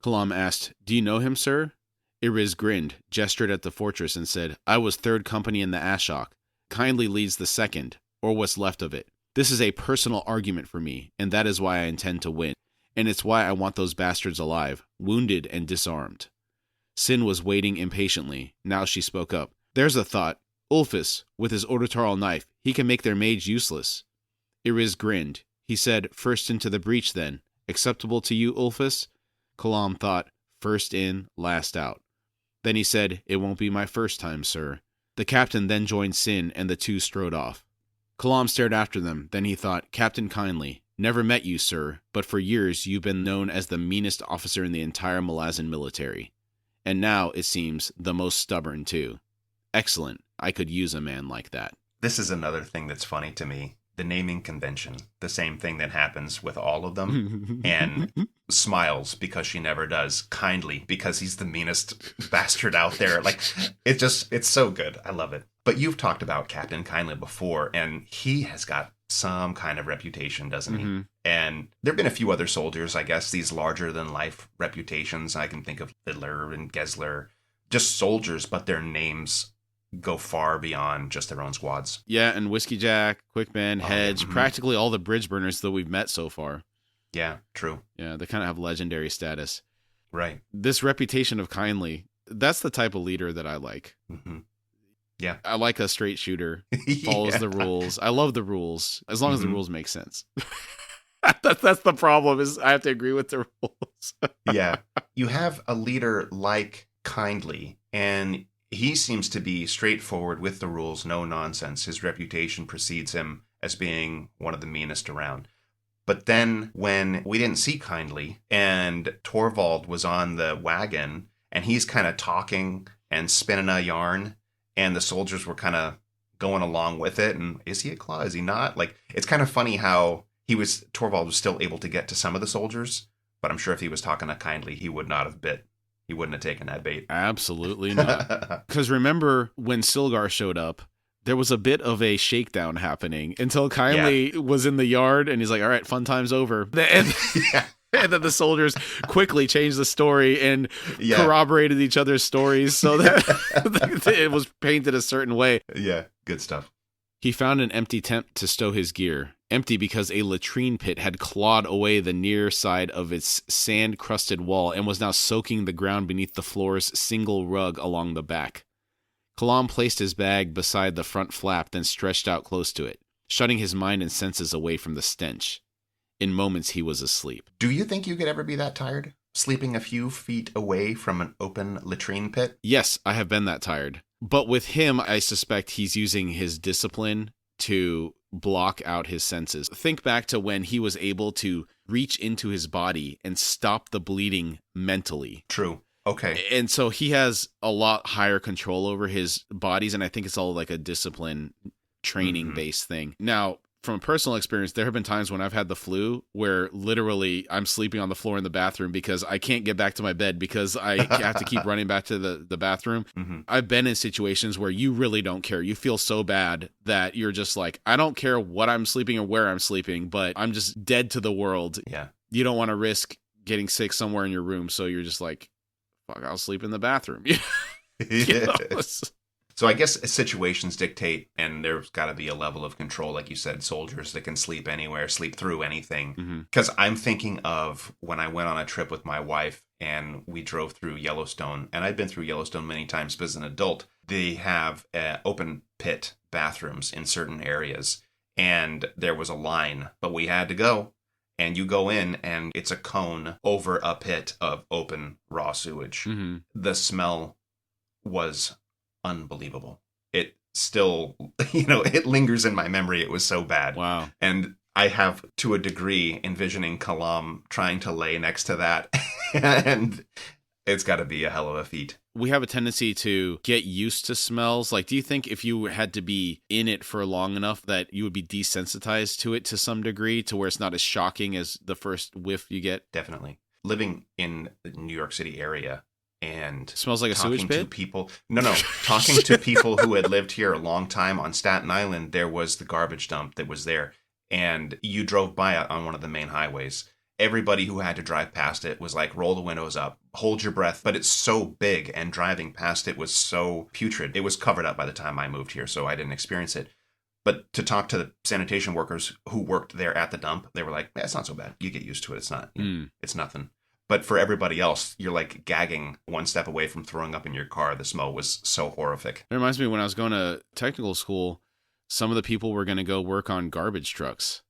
Kalam asked, "Do you know him, sir?" Iriz grinned, gestured at the fortress, and said, "I was 3rd Company in the Ashok. Kindly leads the 2nd, or what's left of it. This is a personal argument for me, and that is why I intend to win. And it's why I want those bastards alive, wounded and disarmed." Sin was waiting impatiently. Now she spoke up. "There's a thought. Ulfis, with his Orbital knife, he can make their mage useless." Iriz grinned. He said, "First into the breach, then. Acceptable to you, Ulfis?" Kalam thought, first in, last out. Then he said, "It won't be my first time, sir." The captain then joined Sin, and the two strode off. Kalam stared after them. Then he thought, "Captain Kindly, never met you, sir, but for years you've been known as the meanest officer in the entire Malazan military. And now, it seems, the most stubborn, too. Excellent. I could use a man like that." This is another thing that's funny to me. The naming convention, the same thing that happens with all of them. And Smiles, because she never does. Kindly, because he's the meanest bastard out there. Like, it's so good. I love it. But you've talked about Captain Kindly before, and he has got some kind of reputation, doesn't he? And there have been a few other soldiers, I guess, these larger-than-life reputations. I can think of Fiddler and Gessler. Just soldiers, but their names go far beyond just their own squads. Yeah, and Whiskey Jack, Quickman, Hedge, practically all the bridge burners that we've met so far. Yeah, true. Yeah, they kind of have legendary status. Right. This reputation of kindly, that's the type of leader that I like. Yeah. I like a straight shooter, follows the rules. I love the rules, as long as the rules make sense. That's the problem, is I have to agree with the rules. Yeah. You have a leader like Kindly, and he seems to be straightforward with the rules, no nonsense. His reputation precedes him as being one of the meanest around. But then when we didn't see Kindly and Torvald was on the wagon and he's kind of talking and spinning a yarn and the soldiers were kind of going along with it. And is he a claw? Is he not? Like, it's kind of funny how Torvald was still able to get to some of the soldiers, but I'm sure if he was talking to Kindly, he would not have bit. He wouldn't have taken that bait. Absolutely not. Because remember when Silgar showed up, there was a bit of a shakedown happening until Kindly was in the yard and he's like, all right, fun time's over. And, and then the soldiers quickly changed the story and corroborated each other's stories so that it was painted a certain way. Yeah, good stuff. He found an empty tent to stow his gear. Empty because a latrine pit had clawed away the near side of its sand-crusted wall and was now soaking the ground beneath the floor's single rug along the back. Kalam placed his bag beside the front flap, then stretched out close to it, shutting his mind and senses away from the stench. In moments, he was asleep. Do you think you could ever be that tired? Sleeping a few feet away from an open latrine pit? Yes, I have been that tired. But with him, I suspect he's using his discipline to block out his senses. Think back to when he was able to reach into his body and stop the bleeding mentally. True. Okay. And so he has a lot higher control over his bodies, and I think it's all like a discipline training-based thing. Now, from a personal experience, there have been times when I've had the flu where literally I'm sleeping on the floor in the bathroom because I can't get back to my bed because I have to keep running back to the bathroom. I've been in situations where you really don't care. You feel so bad that you're just like, I don't care what I'm sleeping or where I'm sleeping, but I'm just dead to the world. Yeah. You don't want to risk getting sick somewhere in your room, so you're just like, fuck, I'll sleep in the bathroom. You know? So I guess situations dictate, and there's got to be a level of control, like you said, soldiers that can sleep anywhere, sleep through anything. Because I'm thinking of when I went on a trip with my wife and we drove through Yellowstone, and I'd been through Yellowstone many times, but as an adult, they have open pit bathrooms in certain areas, and there was a line, but we had to go. And you go in, and it's a cone over a pit of open raw sewage. The smell was unbelievable. It still, it lingers in my memory. It was so bad. Wow. And I have, to a degree, envisioning Kalam trying to lay next to that. And it's got to be a hell of a feat. We have a tendency to get used to smells. Like, do you think if you had to be in it for long enough that you would be desensitized to it to some degree, to where it's not as shocking as the first whiff you get? Definitely. Living in the New York City area and smells like a sewage pit? Talking to people who had lived here a long time on Staten Island, there was the garbage dump that was there. And you drove by it on one of the main highways. Everybody who had to drive past it was like, roll the windows up, hold your breath. But it's so big, and driving past it was so putrid. It was covered up by the time I moved here, so I didn't experience it. But to talk to the sanitation workers who worked there at the dump, they were like, it's not so bad. You get used to it. It's not. It's nothing. But for everybody else, you're like gagging one step away from throwing up in your car. The smell was so horrific. It reminds me, when I was going to technical school, some of the people were going to go work on garbage trucks.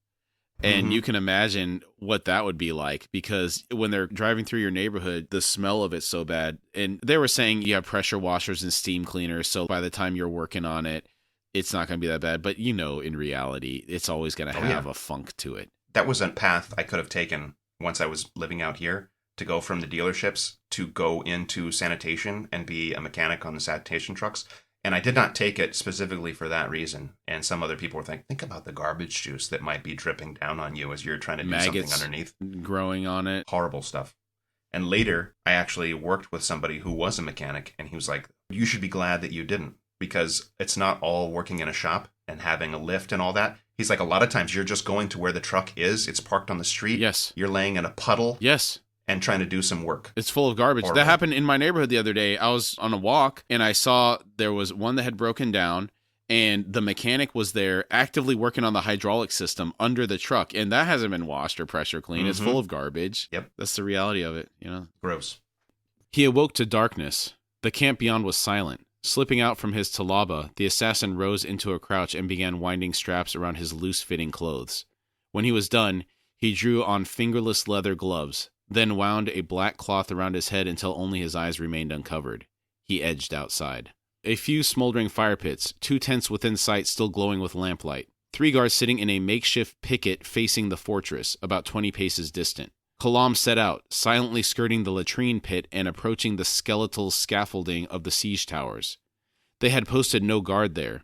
And you can imagine what that would be like, because when they're driving through your neighborhood, the smell of it's so bad. And they were saying you have pressure washers and steam cleaners, so by the time you're working on it, it's not going to be that bad. But in reality, it's always going to have a funk to it. That was a path I could have taken once I was living out here, to go from the dealerships to go into sanitation and be a mechanic on the sanitation trucks. And I did not take it specifically for that reason. And some other people were think about the garbage juice that might be dripping down on you as you're trying to do Maggots something underneath. Growing on it. Horrible stuff. And later, I actually worked with somebody who was a mechanic, and he was like, you should be glad that you didn't, because it's not all working in a shop and having a lift and all that. He's like, a lot of times you're just going to where the truck is. It's parked on the street. Yes. You're laying in a puddle. Yes. And trying to do some work. It's full of garbage. Horrible. That happened in my neighborhood the other day. I was on a walk and I saw there was one that had broken down and the mechanic was there actively working on the hydraulic system under the truck. And that hasn't been washed or pressure cleaned. Mm-hmm. It's full of garbage. Yep. That's the reality of it, Gross. He awoke to darkness. The camp beyond was silent. Slipping out from his talaba, the assassin rose into a crouch and began winding straps around his loose-fitting clothes. When he was done, he drew on fingerless leather gloves, then wound a black cloth around his head until only his eyes remained uncovered. He edged outside. A few smoldering fire pits, 2 tents within sight still glowing with lamplight. 3 guards sitting in a makeshift picket facing the fortress, about 20 paces distant. Kalam set out, silently skirting the latrine pit and approaching the skeletal scaffolding of the siege towers. They had posted no guard there.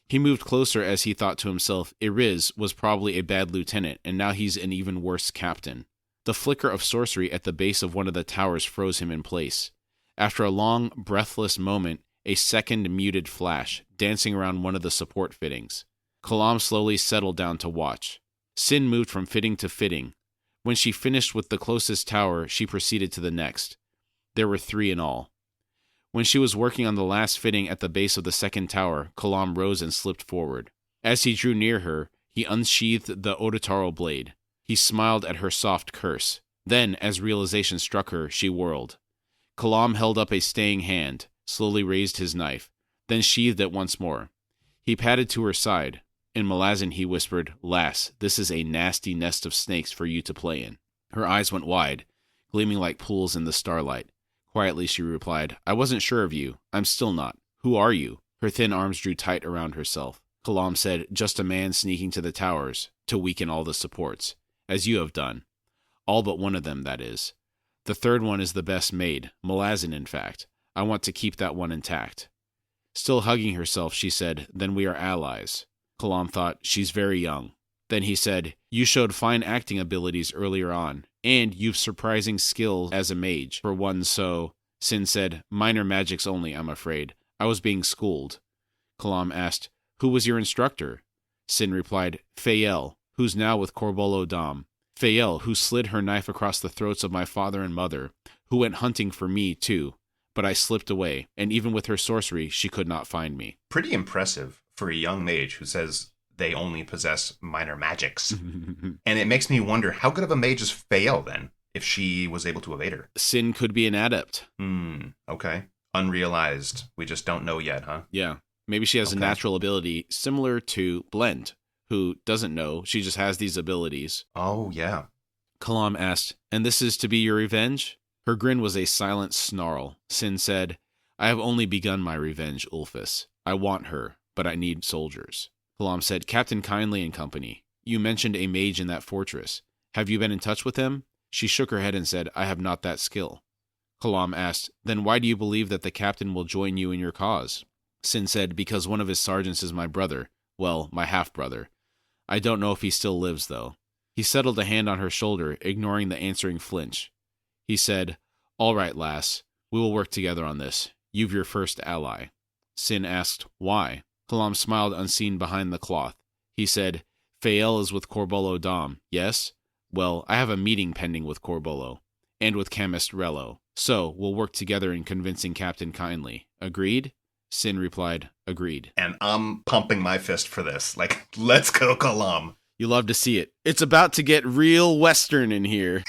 He moved closer as he thought to himself, Iriz was probably a bad lieutenant, and now he's an even worse captain. The flicker of sorcery at the base of one of the towers froze him in place. After a long, breathless moment, a second muted flash, dancing around one of the support fittings. Kalam slowly settled down to watch. Sin moved from fitting to fitting. When she finished with the closest tower, she proceeded to the next. There were 3 in all. When she was working on the last fitting at the base of the second tower, Kalam rose and slipped forward. As he drew near her, he unsheathed the Ototaro blade. He smiled at her soft curse. Then, as realization struck her, she whirled. Kalam held up a staying hand, slowly raised his knife, then sheathed it once more. He padded to her side. In Malazan he whispered, Lass, this is a nasty nest of snakes for you to play in. Her eyes went wide, gleaming like pools in the starlight. Quietly she replied, I wasn't sure of you. I'm still not. Who are you? Her thin arms drew tight around herself. Kalam said, just a man sneaking to the towers, to weaken all the supports. As you have done. All but one of them, that is. The 3rd one is the best made, Malazan in fact. I want to keep that one intact. Still hugging herself, she said, then we are allies. Kalam thought, she's very young. Then he said, you showed fine acting abilities earlier on, and you've surprising skill as a mage, for one so... Sin said, minor magics only, I'm afraid. I was being schooled. Kalam asked, who was your instructor? Sin replied, Fael, who's now with Corbolo Dam. Fael, who slid her knife across the throats of my father and mother, who went hunting for me, too. But I slipped away, and even with her sorcery, she could not find me. Pretty impressive for a young mage who says they only possess minor magics. And it makes me wonder, how good of a mage is Fael, then, if she was able to evade her? Sin could be an adept. Okay. Unrealized. We just don't know yet, huh? Yeah. Maybe she has a natural ability similar to Blend, who doesn't know. She just has these abilities. Oh, yeah. Kalam asked, and this is to be your revenge? Her grin was a silent snarl. Sin said, I have only begun my revenge, Ulfus. I want her, but I need soldiers. Kalam said, Captain Kindly and company, you mentioned a mage in that fortress. Have you been in touch with him? She shook her head and said, I have not that skill. Kalam asked, then why do you believe that the captain will join you in your cause? Sin said, because one of his sergeants is my brother. Well, my half-brother. I don't know if he still lives, though. He settled a hand on her shoulder, ignoring the answering flinch. He said, all right, lass. We will work together on this. You've your first ally. Sin asked, why? Kalam smiled unseen behind the cloth. He said, Fael is with Corbolo Dam, yes? Well, I have a meeting pending with Corbolo. And with Chemist Rello. So, we'll work together in convincing Captain Kindly. Agreed? Sin replied, agreed. And I'm pumping my fist for this. Like, let's go, Kalam. You love to see it. It's about to get real Western in here.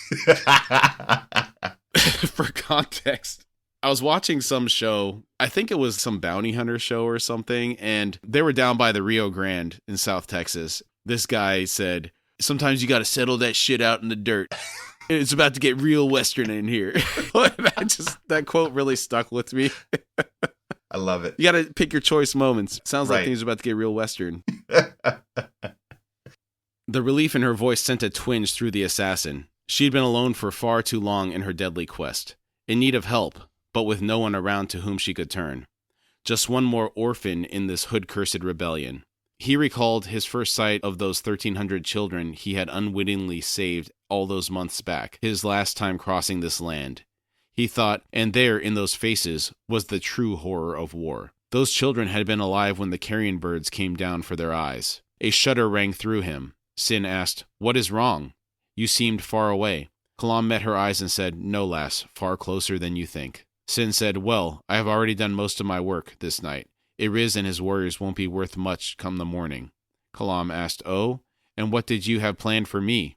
For context, I was watching some show. I think it was some bounty hunter show or something. And they were down by the Rio Grande in South Texas. This guy said, sometimes you got to settle that shit out in the dirt. It's about to get real Western in here. That quote really stuck with me. I love it. You got to pick your choice moments. Sounds like things are about to get real Western. The relief in her voice sent a twinge through the assassin. She'd been alone for far too long in her deadly quest, in need of help, but with no one around to whom she could turn. Just one more orphan in this hood-cursed rebellion. He recalled his first sight of those 1,300 children he had unwittingly saved all those months back, his last time crossing this land. He thought, and there in those faces was the true horror of war. Those children had been alive when the carrion birds came down for their eyes. A shudder rang through him. Sin asked, "What is wrong? You seemed far away." Kalam met her eyes and said, "No, lass, far closer than you think." Sin said, "Well, I have already done most of my work this night. Iriz and his warriors won't be worth much come the morning." Kalam asked, "Oh, and what did you have planned for me?"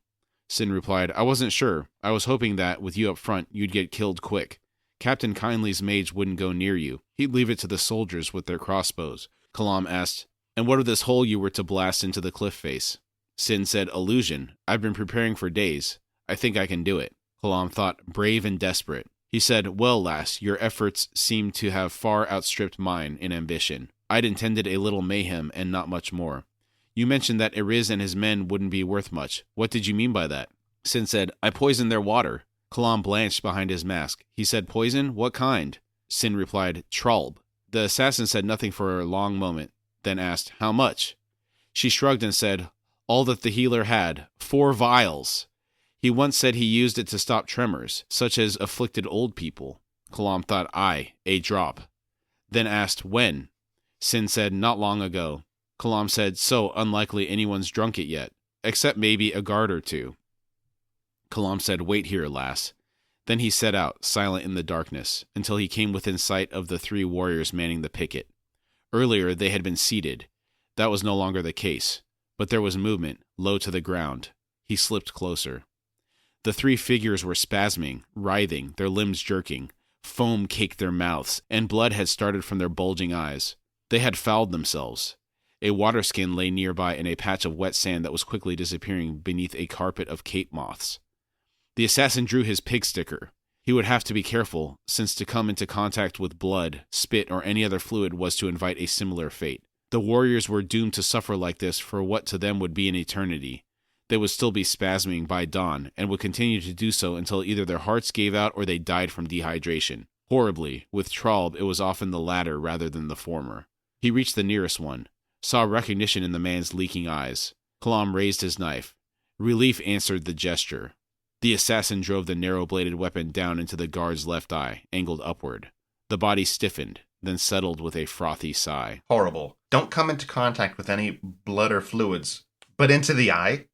Sin replied, "I wasn't sure. I was hoping that, with you up front, you'd get killed quick. Captain Kindly's mage wouldn't go near you. He'd leave it to the soldiers with their crossbows." Kalam asked, "And what of this hole you were to blast into the cliff face?" Sin said, "Illusion. I've been preparing for days. I think I can do it." Kalam thought, brave and desperate. He said, "Well, lass, your efforts seem to have far outstripped mine in ambition. I'd intended a little mayhem and not much more. You mentioned that Iriz and his men wouldn't be worth much. What did you mean by that?" Sin said, "I poisoned their water." Kalam blanched behind his mask. He said, "Poison? What kind?" Sin replied, "Tralb." The assassin said nothing for a long moment, then asked, "How much?" She shrugged and said, "All that the healer had, 4 vials. He once said he used it to stop tremors, such as afflicted old people." Kalam thought, "Aye, a drop." Then asked, "When?" Sin said, "Not long ago." Kalam said, "So unlikely anyone's drunk it yet, except maybe a guard or two." Kalam said, "Wait here, lass." Then he set out, silent in the darkness, until he came within sight of the 3 warriors manning the picket. Earlier they had been seated. That was no longer the case, but there was movement, low to the ground. He slipped closer. The 3 figures were spasming, writhing, their limbs jerking. Foam caked their mouths, and blood had started from their bulging eyes. They had fouled themselves. A water skin lay nearby in a patch of wet sand that was quickly disappearing beneath a carpet of cape moths. The assassin drew his pig sticker. He would have to be careful, since to come into contact with blood, spit, or any other fluid was to invite a similar fate. The warriors were doomed to suffer like this for what to them would be an eternity. They would still be spasming by dawn, and would continue to do so until either their hearts gave out or they died from dehydration. Horribly, with Tralb it was often the latter rather than the former. He reached the nearest one, saw recognition in the man's leaking eyes. Kalam raised his knife. Relief answered the gesture. The assassin drove the narrow-bladed weapon down into the guard's left eye, angled upward. The body stiffened, then settled with a frothy sigh. Horrible. Don't come into contact with any blood or fluids. But into the eye?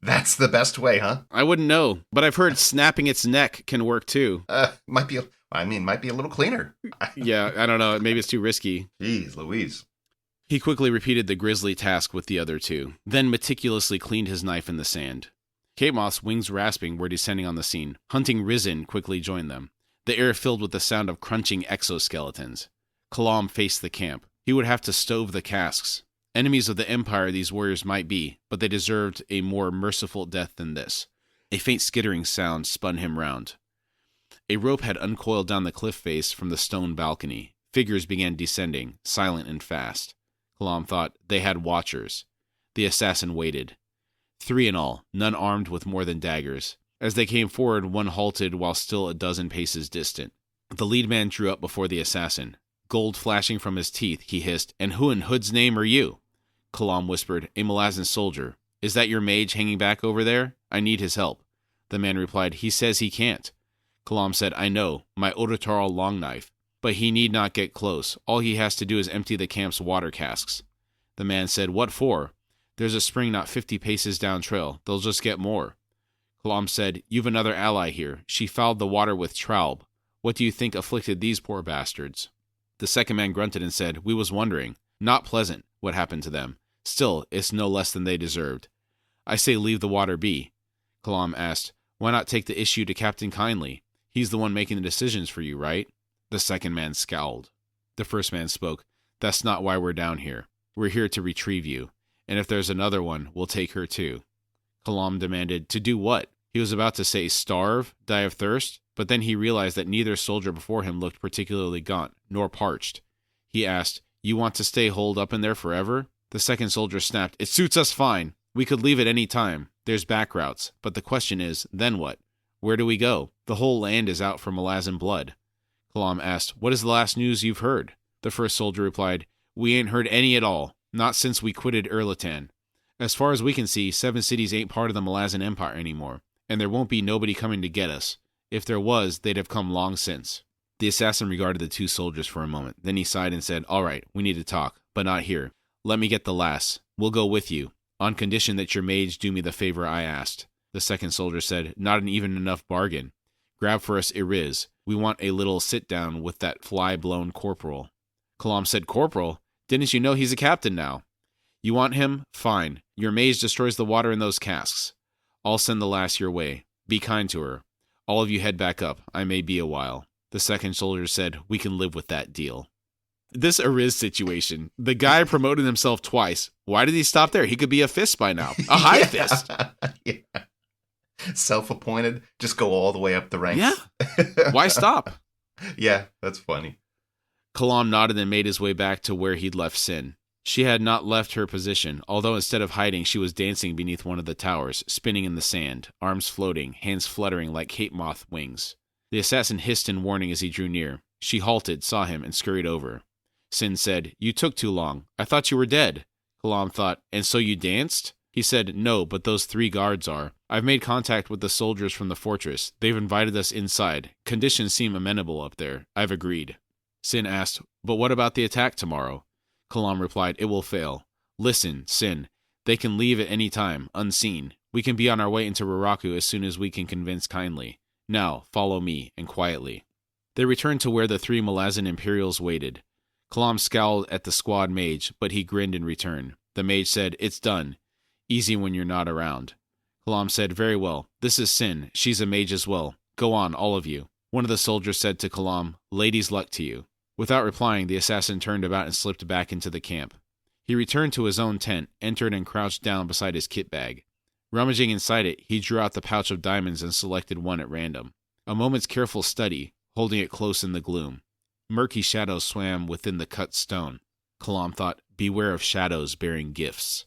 That's the best way, huh? I wouldn't know, but I've heard snapping its neck can work too. Might be a little cleaner. Yeah, I don't know. Maybe it's too risky. Jeez Louise. He quickly repeated the grisly task with the other 2, then meticulously cleaned his knife in the sand. Cape moths, wings rasping, were descending on the scene. Hunting Risen quickly joined them. The air filled with the sound of crunching exoskeletons. Kalam faced the camp. He would have to stove the casks. Enemies of the Empire these warriors might be, but they deserved a more merciful death than this. A faint skittering sound spun him round. A rope had uncoiled down the cliff face from the stone balcony. Figures began descending, silent and fast. Kalam thought they had watchers. The assassin waited. 3 in all, none armed with more than daggers. As they came forward, one halted while still a dozen paces distant. The lead man drew up before the assassin. Gold flashing from his teeth, he hissed, "And who in Hood's name are you?" Kalam whispered, "A Malazan soldier. Is that your mage hanging back over there? I need his help." The man replied, "He says he can't." Kalam said, "I know, my Odotarl long knife. But he need not get close. All he has to do is empty the camp's water casks." The man said, "What for?" "There's a spring not 50 paces down trail. They'll just get more." Kalam said, "You've another ally here. She fouled the water with Traub. What do you think afflicted these poor bastards?" The second man grunted and said, "We was wondering. Not pleasant, what happened to them. Still, it's no less than they deserved." "I say leave the water be." Kalam asked, "Why not take the issue to Captain Kindly? He's the one making the decisions for you, right?" The second man scowled. The first man spoke, "That's not why we're down here. We're here to retrieve you. And if there's another one, we'll take her too." Kalam demanded, "To do what?" He was about to say starve, die of thirst, but then he realized that neither soldier before him looked particularly gaunt, nor parched. He asked, "You want to stay holed up in there forever?" The second soldier snapped, "It suits us fine. We could leave at any time. There's back routes. But the question is, then what? Where do we go? The whole land is out for Malazan blood." Kalam asked, "What is the last news you've heard?" The first soldier replied, "We ain't heard any at all, not since we quitted Erlatan. As far as we can see, 7 cities ain't part of the Malazan Empire anymore, and there won't be nobody coming to get us. If there was, they'd have come long since." The assassin regarded the 2 soldiers for a moment. Then he sighed and said, "All right, we need to talk, but not here. Let me get the lass. We'll go with you, on condition that your mage do me the favor I asked." The second soldier said, "Not an even enough bargain. Grab for us Iriz. We want a little sit-down with that fly-blown corporal." Kalam said, "Corporal? Didn't you know he's a captain now?" "You want him? Fine. Your mage destroys the water in those casks. I'll send the lass your way. Be kind to her. All of you head back up. I may be a while." The second soldier said, "We can live with that deal." This Ariz situation, the guy promoted himself twice. Why did he stop there? He could be a fist by now. A high fist. Yeah. Self-appointed, just go all the way up the ranks. Yeah. Why stop? Yeah, that's funny. Kalam nodded and made his way back to where he'd left Sin. She had not left her position, although instead of hiding, she was dancing beneath one of the towers, spinning in the sand, arms floating, hands fluttering like cape moth wings. The assassin hissed in warning as he drew near. She halted, saw him, and scurried over. Sin said, "You took too long. I thought you were dead." Kalam thought, "And so you danced?" He said, "No, but those 3 guards are. I've made contact with the soldiers from the fortress. They've invited us inside. Conditions seem amenable up there. I've agreed." Sin asked, "But what about the attack tomorrow?" Kalam replied, "It will fail. Listen, Sin, they can leave at any time, unseen. We can be on our way into Raraku as soon as we can convince kindly. Now, follow me, and quietly." They returned to where the 3 Malazan Imperials waited. Kalam scowled at the squad mage, but he grinned in return. The mage said, "It's done. Easy when you're not around." Kalam said, "Very well. This is Sin. She's a mage as well. Go on, all of you." One of the soldiers said to Kalam, "Ladies' luck to you." Without replying, the assassin turned about and slipped back into the camp. He returned to his own tent, entered and crouched down beside his kit bag. Rummaging inside it, he drew out the pouch of diamonds and selected one at random. A moment's careful study, holding it close in the gloom. Murky shadows swam within the cut stone. Kalam thought, beware of shadows bearing gifts.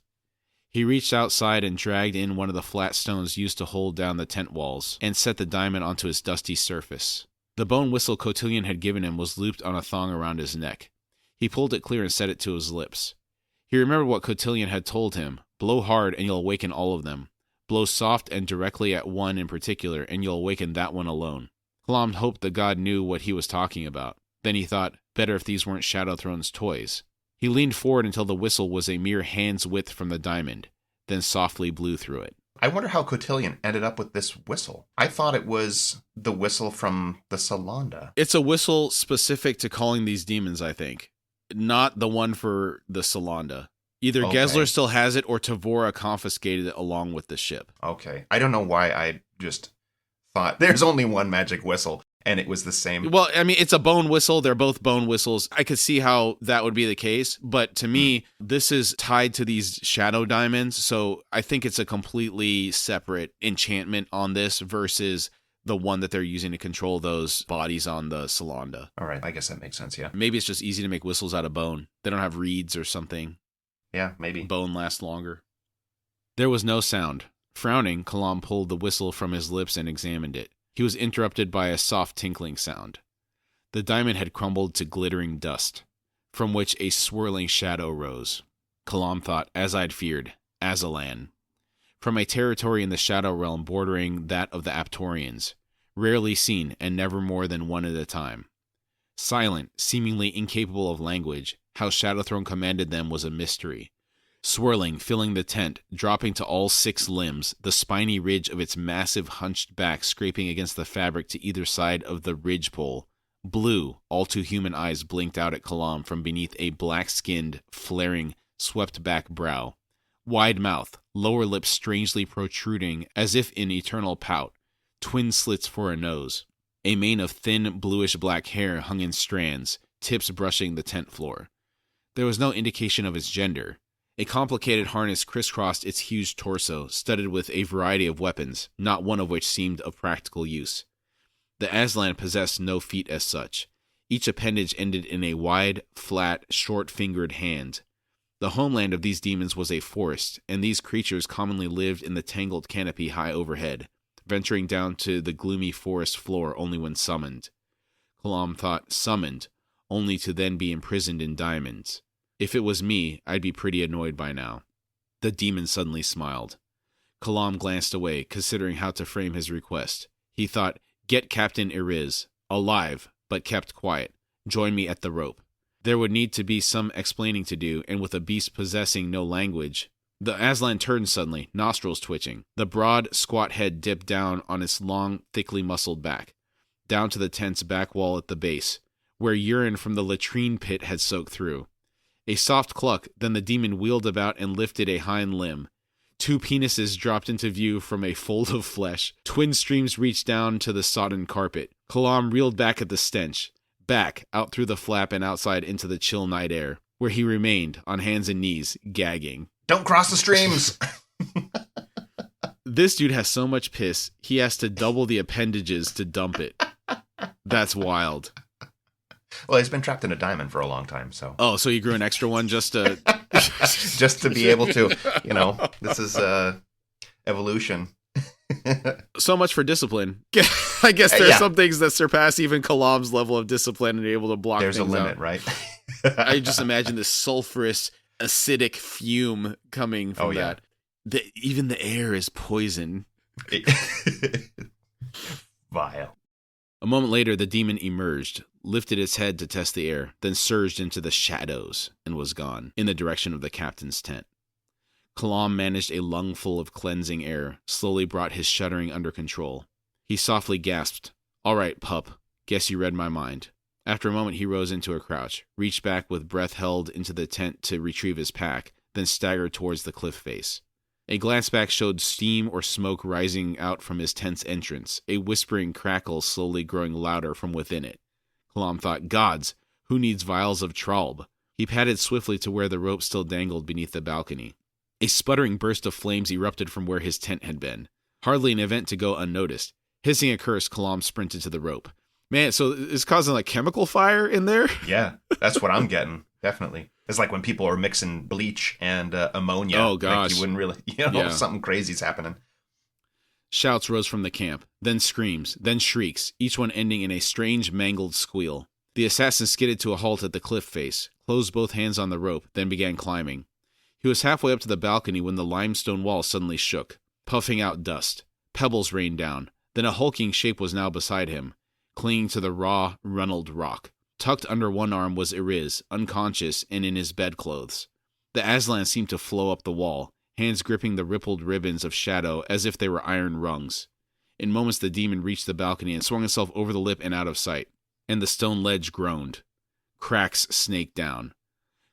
He reached outside and dragged in one of the flat stones used to hold down the tent walls, and set the diamond onto its dusty surface. The bone whistle Cotillion had given him was looped on a thong around his neck. He pulled it clear and set it to his lips. He remembered what Cotillion had told him, "Blow hard and you'll awaken all of them. Blow soft and directly at one in particular, and you'll awaken that one alone." Kalam hoped the god knew what he was talking about. Then he thought, better if these weren't Shadow Throne's toys. He leaned forward until the whistle was a mere hand's width from the diamond, then softly blew through it. I wonder how Cotillion ended up with this whistle. I thought it was the whistle from the Salanda. It's a whistle specific to calling these demons, I think. Not the one for the Salanda. Either Okay. Gesler still has it or Tavora confiscated it along with the ship. Okay. I don't know why I just thought there's only one magic whistle, and it was the same. Well, I mean, it's a bone whistle. They're both bone whistles. I could see how that would be the case. But to me, this is tied to these shadow diamonds. So I think it's a completely separate enchantment on this versus the one that they're using to control those bodies on the Salanda. All right. I guess that makes sense, yeah. Maybe it's just easy to make whistles out of bone. They don't have reeds or something. Yeah, maybe. Bone lasts longer. There was no sound. Frowning, Kalam pulled the whistle from his lips and examined it. He was interrupted by a soft tinkling sound. The diamond had crumbled to glittering dust, from which a swirling shadow rose. Kalam thought, as I'd feared, Azalan. From a territory in the Shadow Realm bordering that of the Aptorians, rarely seen and never more than one at a time. Silent, seemingly incapable of language, how Shadowthrone commanded them was a mystery. Swirling, filling the tent, dropping to all 6 limbs, the spiny ridge of its massive hunched back scraping against the fabric to either side of the ridgepole. Blue, all too human eyes blinked out at Kalam from beneath a black-skinned, flaring, swept-back brow. Wide mouth, lower lip strangely protruding as if in eternal pout, twin slits for a nose. A mane of thin, bluish-black hair hung in strands, tips brushing the tent floor. There was no indication of its gender. A complicated harness crisscrossed its huge torso, studded with a variety of weapons, not one of which seemed of practical use. The Aslan possessed no feet as such. Each appendage ended in a wide, flat, short-fingered hand. The homeland of these demons was a forest, and these creatures commonly lived in the tangled canopy high overhead, venturing down to the gloomy forest floor only when summoned. Kalam thought, summoned, only to then be imprisoned in diamonds. If it was me, I'd be pretty annoyed by now. The demon suddenly smiled. Kalam glanced away, considering how to frame his request. He thought, get Captain Iriz, alive, but kept quiet. Join me at the rope. There would need to be some explaining to do, and with a beast possessing no language. The Aslan turned suddenly, nostrils twitching. The broad, squat head dipped down on its long, thickly muscled back, down to the tent's back wall at the base, where urine from the latrine pit had soaked through. A soft cluck, then the demon wheeled about and lifted a hind limb. 2 penises dropped into view from a fold of flesh. Twin streams reached down to the sodden carpet. Kalam reeled back at the stench. Back, out through the flap and outside into the chill night air, where he remained, on hands and knees, gagging. Don't cross the streams! This dude has so much piss, he has to double the appendages to dump it. That's wild. Well, he's been trapped in a diamond for a long time, so... Oh, so you grew an extra one just to... just to be able to, this is evolution. So much for discipline. I guess there's some things that surpass even Kalam's level of discipline and are able to block There's things a limit, out. right? I just imagine this sulfurous, acidic fume coming from that. Even the air is poison. Vile. A moment later, the demon emerged, lifted its head to test the air, then surged into the shadows and was gone, in the direction of the captain's tent. Kalam managed a lungful of cleansing air, slowly brought his shuddering under control. He softly gasped, "All right, pup. Guess you read my mind." After a moment, he rose into a crouch, reached back with breath held into the tent to retrieve his pack, then staggered towards the cliff face. A glance back showed steam or smoke rising out from his tent's entrance, a whispering crackle slowly growing louder from within it. Kalam thought, gods, who needs vials of Traub? He padded swiftly to where the rope still dangled beneath the balcony. A sputtering burst of flames erupted from where his tent had been. Hardly an event to go unnoticed. Hissing a curse, Kalam sprinted to the rope. Man, so it's causing like chemical fire in there? Yeah, that's what I'm getting, definitely. It's like when people are mixing bleach and ammonia. Oh, gosh. Like you wouldn't really, something crazy's happening. Shouts rose from the camp, then screams, then shrieks, each one ending in a strange, mangled squeal. The assassin skidded to a halt at the cliff face, closed both hands on the rope, then began climbing. He was halfway up to the balcony when the limestone wall suddenly shook, puffing out dust. Pebbles rained down. Then a hulking shape was now beside him, clinging to the raw, runneled rock. Tucked under one arm was Iriz, unconscious and in his bedclothes. The Aslan seemed to flow up the wall, hands gripping the rippled ribbons of shadow as if they were iron rungs. In moments the demon reached the balcony and swung himself over the lip and out of sight, and the stone ledge groaned. Cracks snaked down.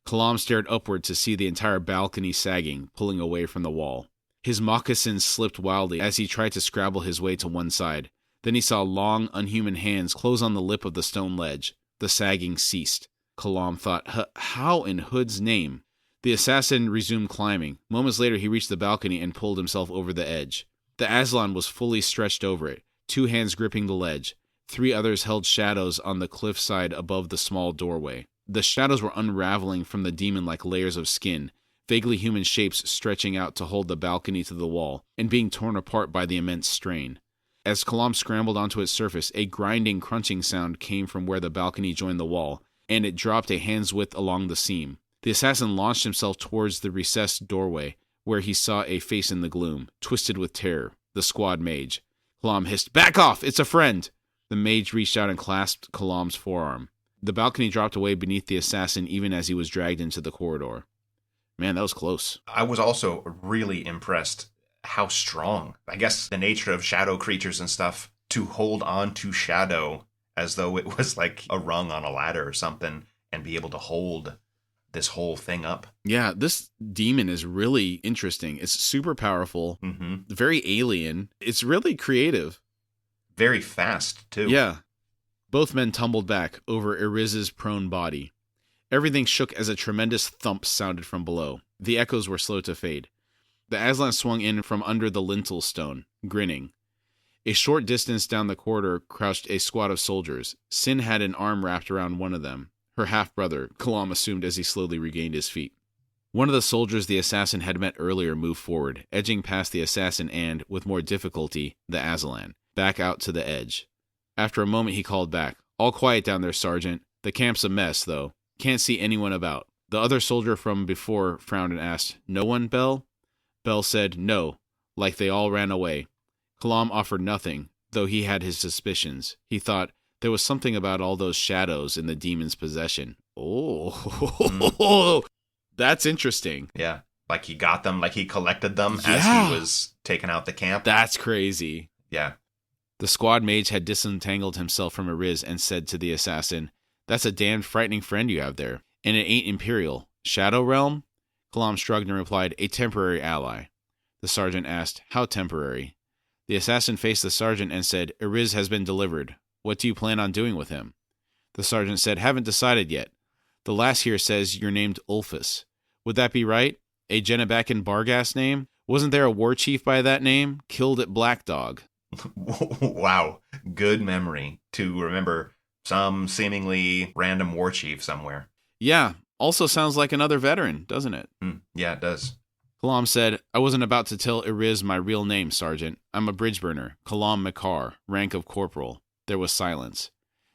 Kalam stared upward to see the entire balcony sagging, pulling away from the wall. His moccasins slipped wildly as he tried to scrabble his way to one side. Then he saw long, unhuman hands close on the lip of the stone ledge. The sagging ceased. Kalam thought, how in Hood's name? The assassin resumed climbing. Moments later, he reached the balcony and pulled himself over the edge. The Aslan was fully stretched over it, 2 hands gripping the ledge. 3 others held shadows on the cliffside above the small doorway. The shadows were unraveling from the demon like layers of skin, vaguely human shapes stretching out to hold the balcony to the wall, and being torn apart by the immense strain. As Kalam scrambled onto its surface, a grinding, crunching sound came from where the balcony joined the wall, and it dropped a hand's width along the seam. The assassin launched himself towards the recessed doorway, where he saw a face in the gloom, twisted with terror, the squad mage. Kalam hissed, "Back off! It's a friend!" The mage reached out and clasped Kalam's forearm. The balcony dropped away beneath the assassin even as he was dragged into the corridor. Man, that was close. I was also really impressed how strong, I guess, the nature of shadow creatures and stuff, to hold on to shadow as though it was like a rung on a ladder or something and be able to hold this whole thing up. Yeah, this demon is really interesting. It's super powerful, very alien. It's really creative. Very fast, too. Yeah. Both men tumbled back over Iriz's prone body. Everything shook as a tremendous thump sounded from below. The echoes were slow to fade. The Aslan swung in from under the lintel stone, grinning. A short distance down the corridor crouched a squad of soldiers. Sin had an arm wrapped around one of them, her half-brother, Kalam assumed as he slowly regained his feet. One of the soldiers the assassin had met earlier moved forward, edging past the assassin and, with more difficulty, the Aslan, back out to the edge. After a moment he called back, "All quiet down there, Sergeant. The camp's a mess, though. Can't see anyone about. The other soldier from before frowned and asked, No one, Bell? Bell said, No, like they all ran away. Kalam offered nothing, though he had his suspicions. He thought there was something about all those shadows in the demon's possession. Oh, that's interesting. Yeah, like he got them, like he collected them as he was taking out the camp. That's crazy. Yeah. The squad mage had disentangled himself from Ariz and said to the assassin, That's a damned frightening friend you have there. And it ain't Imperial. Shadow Realm? Kalam shrugged and replied, A temporary ally. The sergeant asked, How temporary? The assassin faced the sergeant and said, Ariz has been delivered. What do you plan on doing with him? The sergeant said, Haven't decided yet. The lass here says you're named Ulfus. Would that be right? A Genebacan Bargas name? Wasn't there a war chief by that name? Killed at Black Dog. Wow. Good memory to remember some seemingly random war chief somewhere. Yeah. Also sounds like another veteran, doesn't it? Yeah, it does. Kalam said, I wasn't about to tell Ariz my real name, Sergeant. I'm a bridge burner, Kalam Makar, rank of corporal. There was silence.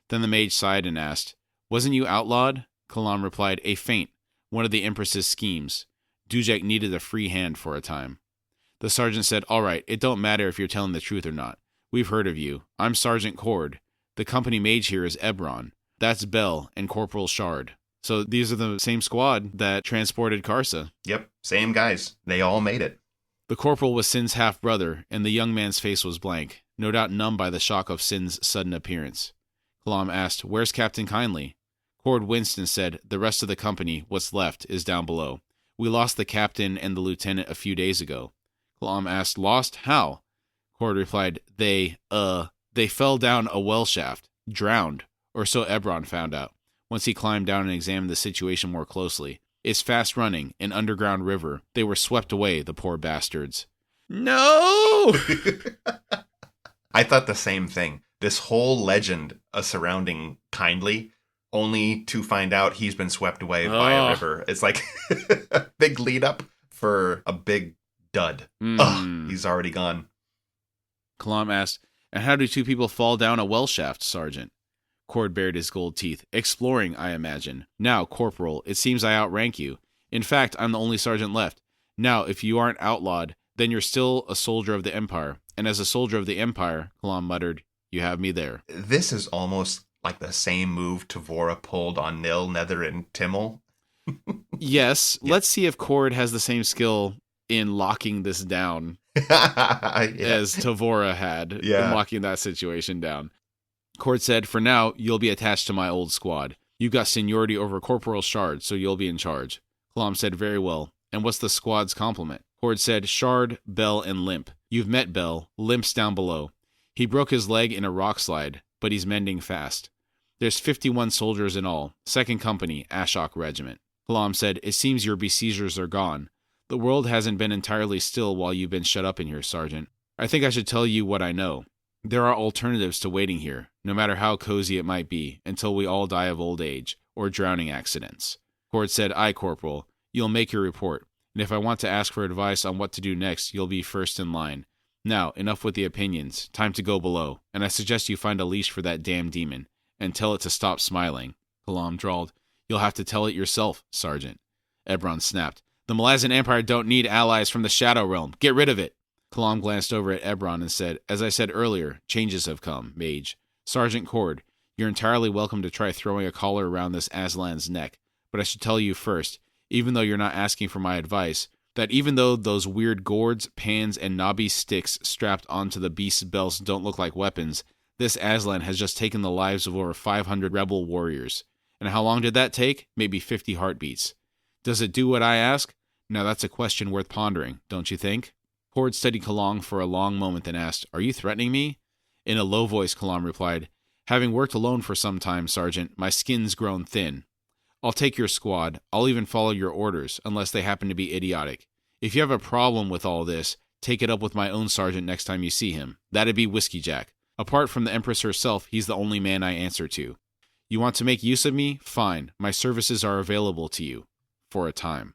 Then the mage sighed and asked, Wasn't you outlawed? Kalam replied, A feint, one of the Empress's schemes. Dujek needed a free hand for a time. The sergeant said, All right, it don't matter if you're telling the truth or not. We've heard of you. I'm Sergeant Cord. The company mage here is Ebron. That's Bell and Corporal Shard. So these are the same squad that transported Karsa. Yep, same guys. They all made it. The corporal was Sin's half-brother, and the young man's face was blank, no doubt numbed by the shock of Sin's sudden appearance. Kalam asked, Where's Captain Kindly? Cord winced and said, The rest of the company, what's left, is down below. We lost the captain and the lieutenant a few days ago. Kalam asked, Lost? How? Cord replied, They fell down a well shaft. Drowned. Or so Ebron found out. Once he climbed down and examined the situation more closely. It's fast running, an underground river. They were swept away, the poor bastards. No! I thought the same thing. This whole legend surrounding Kindly, only to find out he's been swept away by a river. It's like a big lead up for a big dud. He's already gone. Kalam asked, And how do two people fall down a well shaft, Sergeant? Cord bared his gold teeth. Exploring, I imagine. Now, Corporal, it seems I outrank you. In fact, I'm the only sergeant left. Now, if you aren't outlawed, then you're still a soldier of the Empire. And as a soldier of the Empire, Kalam muttered, you have me there. This is almost like the same move Tavora pulled on Nil, Nether, and Timmel. Yes. Yeah. Let's see if Cord has the same skill in locking this down as Tavora had in locking that situation down. Cord said, For now, you'll be attached to my old squad. You got seniority over Corporal Shard, so you'll be in charge. Kalam said, Very well. And what's the squad's complement? Cord said, Shard, Bell, and Limp. You've met Bell. Limp's down below. He broke his leg in a rock slide, but he's mending fast. There's 51 soldiers in all. 2nd Company, Ashok Regiment. Kalam said, It seems your besiegers are gone. The world hasn't been entirely still while you've been shut up in here, Sergeant. I think I should tell you what I know. There are alternatives to waiting here, no matter how cozy it might be, until we all die of old age, or drowning accidents. Cord said, Aye, Corporal. You'll make your report, and if I want to ask for advice on what to do next, you'll be first in line. Now, enough with the opinions. Time to go below, and I suggest you find a leash for that damn demon, and tell it to stop smiling. Kalam drawled, You'll have to tell it yourself, Sergeant. Ebron snapped, The Malazan Empire don't need allies from the Shadow Realm. Get rid of it. Kalam glanced over at Ebron and said, As I said earlier, changes have come, Mage. Sergeant Cord, you're entirely welcome to try throwing a collar around this Aslan's neck, but I should tell you first, even though you're not asking for my advice, that even though those weird gourds, pans, and knobby sticks strapped onto the beast's belts don't look like weapons, this Aslan has just taken the lives of over 500 rebel warriors. And how long did that take? Maybe 50 heartbeats. Does it do what I ask? Now that's a question worth pondering, don't you think? Cord studied Kalam for a long moment, then asked, Are you threatening me? In a low voice, Kalam replied, Having worked alone for some time, Sergeant, my skin's grown thin. I'll take your squad. I'll even follow your orders, unless they happen to be idiotic. If you have a problem with all this, take it up with my own sergeant next time you see him. That'd be Whiskey Jack. Apart from the Empress herself, he's the only man I answer to. You want to make use of me? Fine. My services are available to you. For a time.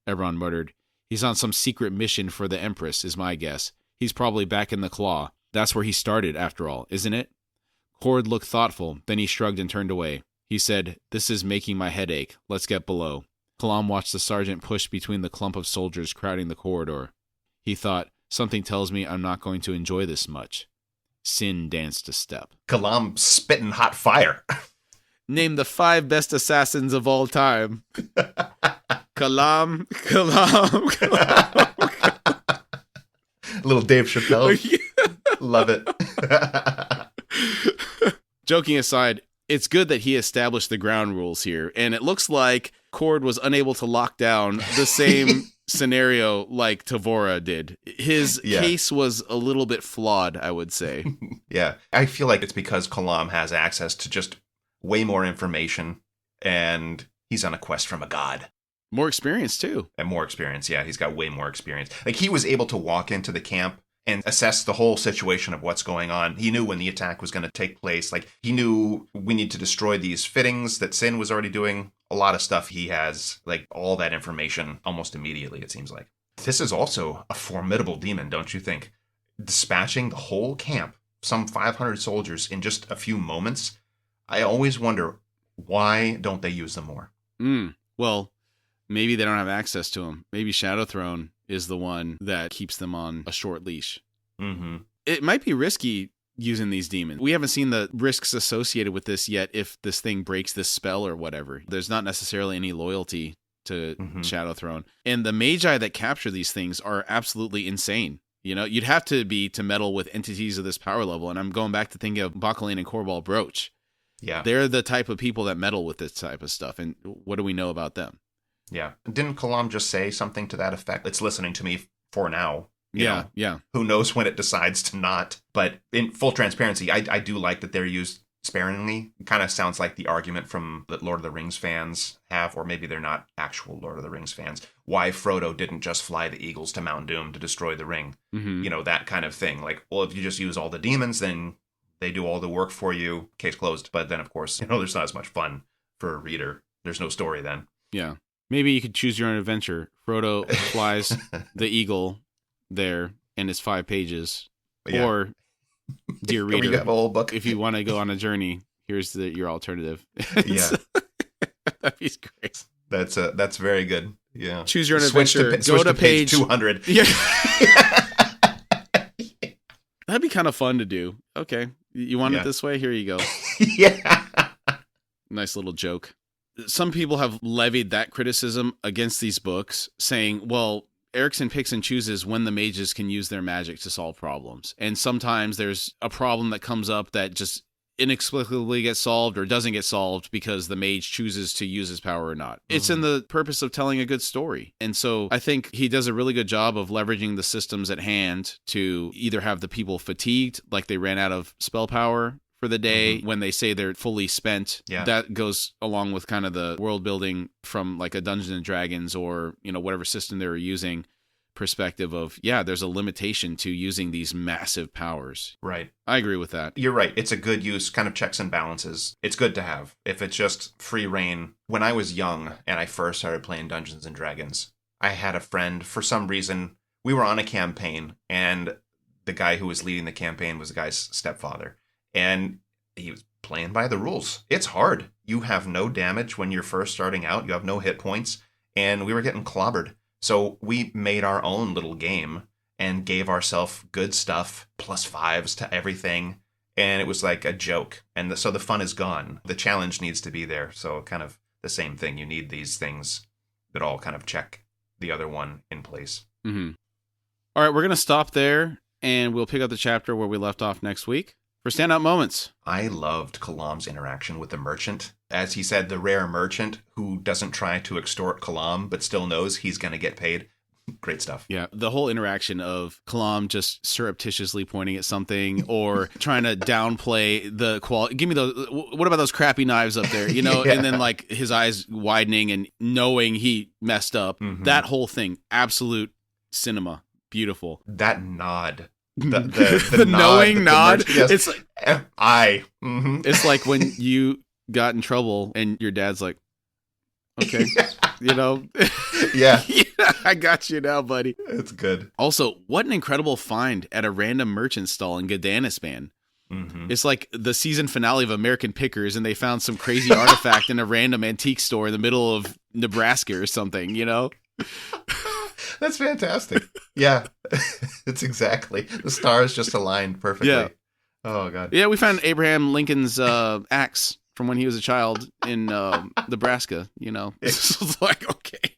Ebron muttered, He's on some secret mission for the Empress, is my guess. He's probably back in the Claw. That's where he started, after all, isn't it? Cord looked thoughtful, then he shrugged and turned away. He said, "This is making my head ache. Let's get below." Kalam watched the sergeant push between the clump of soldiers crowding the corridor. He thought, "Something tells me I'm not going to enjoy this much." Sin danced a step. Kalam spitting hot fire. Name the 5 best assassins of all time. Kalam. Little Dave Chappelle. Love it. Joking aside, it's good that he established the ground rules here, and it looks like Cord was unable to lock down the same scenario like Tavora did. His case was a little bit flawed, I would say. Yeah, I feel like it's because Kalam has access to just way more information, and he's on a quest from a god. More experience, too. And more experience, yeah. He's got way more experience. Like, he was able to walk into the camp and assess the whole situation of what's going on. He knew when the attack was going to take place. Like, he knew we need to destroy these fittings that Sin was already doing. A lot of stuff he has, like, all that information almost immediately, it seems like. This is also a formidable demon, don't you think? Dispatching the whole camp, some 500 soldiers in just a few moments. I always wonder, why don't they use them more? Well, maybe they don't have access to them. Maybe Shadow Throne is the one that keeps them on a short leash. Mm-hmm. It might be risky using these demons. We haven't seen the risks associated with this yet if this thing breaks this spell or whatever. There's not necessarily any loyalty to Shadow Throne. And the magi that capture these things are absolutely insane. You know, you'd have to be to meddle with entities of this power level. And I'm going back to thinking of Bacalane and Korbal Brooch. Yeah. They're the type of people that meddle with this type of stuff. And what do we know about them? Yeah. Didn't Kalam just say something to that effect? It's listening to me for now. Yeah. Who knows when it decides to not? But in full transparency, I do like that they're used sparingly. It kind of sounds like the argument from that Lord of the Rings fans have, or maybe they're not actual Lord of the Rings fans, why Frodo didn't just fly the eagles to Mount Doom to destroy the ring. Mm-hmm. You know, that kind of thing. Like, well, if you just use all the demons, then they do all the work for you. Case closed. But then, of course, there's not as much fun for a reader. There's no story then. Yeah. Maybe you could choose your own adventure. Frodo flies the eagle there, and it's 5 pages. Yeah. Or, dear reader, you have a whole book. If you want to go on a journey, here's your alternative. Yeah. That'd be great. That's very good. Yeah. Choose your own adventure. Go to page 200. Yeah. That'd be kind of fun to do. Okay. You want it this way? Here you go. Yeah. Nice little joke. Some people have levied that criticism against these books, saying, well, Erikson picks and chooses when the mages can use their magic to solve problems. And sometimes there's a problem that comes up that just inexplicably gets solved or doesn't get solved because the mage chooses to use his power or not. It's in the purpose of telling a good story. And so I think he does a really good job of leveraging the systems at hand to either have the people fatigued, like they ran out of spell power for the day when they say they're fully spent. Yeah. That goes along with kind of the world building from like a Dungeons and Dragons or, whatever system they were using perspective of, there's a limitation to using these massive powers. Right. I agree with that. You're right. It's a good use, kind of checks and balances. It's good to have. If it's just free reign. When I was young and I first started playing Dungeons and Dragons, I had a friend, for some reason, we were on a campaign and the guy who was leading the campaign was the guy's stepfather. And he was playing by the rules. It's hard. You have no damage when you're first starting out. You have no hit points. And we were getting clobbered. So we made our own little game and gave ourselves good stuff, +5s to everything. And it was like a joke. And so the fun is gone. The challenge needs to be there. So kind of the same thing. You need these things that all kind of check the other one in place. Mm-hmm. All right, we're going to stop there. And we'll pick up the chapter where we left off next week. For standout moments. I loved Kalam's interaction with the merchant. As he said, the rare merchant who doesn't try to extort Kalam, but still knows he's going to get paid. Great stuff. Yeah, the whole interaction of Kalam just surreptitiously pointing at something or trying to downplay the quality. Give me those. What about those crappy knives up there? And then like his eyes widening and knowing he messed up. Mm-hmm. That whole thing, absolute cinema. Beautiful. That nod. The knowing nod. It's like It's like when you got in trouble and your dad's like, okay, Yeah, I got you now, buddy. It's good. Also, what an incredible find at a random merchant stall in Gadanisban. It's like the season finale of American Pickers, and they found some crazy artifact in a random antique store in the middle of Nebraska or something, you know? That's fantastic. Yeah, it's exactly. The stars just aligned perfectly. Yeah. Oh, God. Yeah, we found Abraham Lincoln's axe from when he was a child in Nebraska, you know? It's like, okay.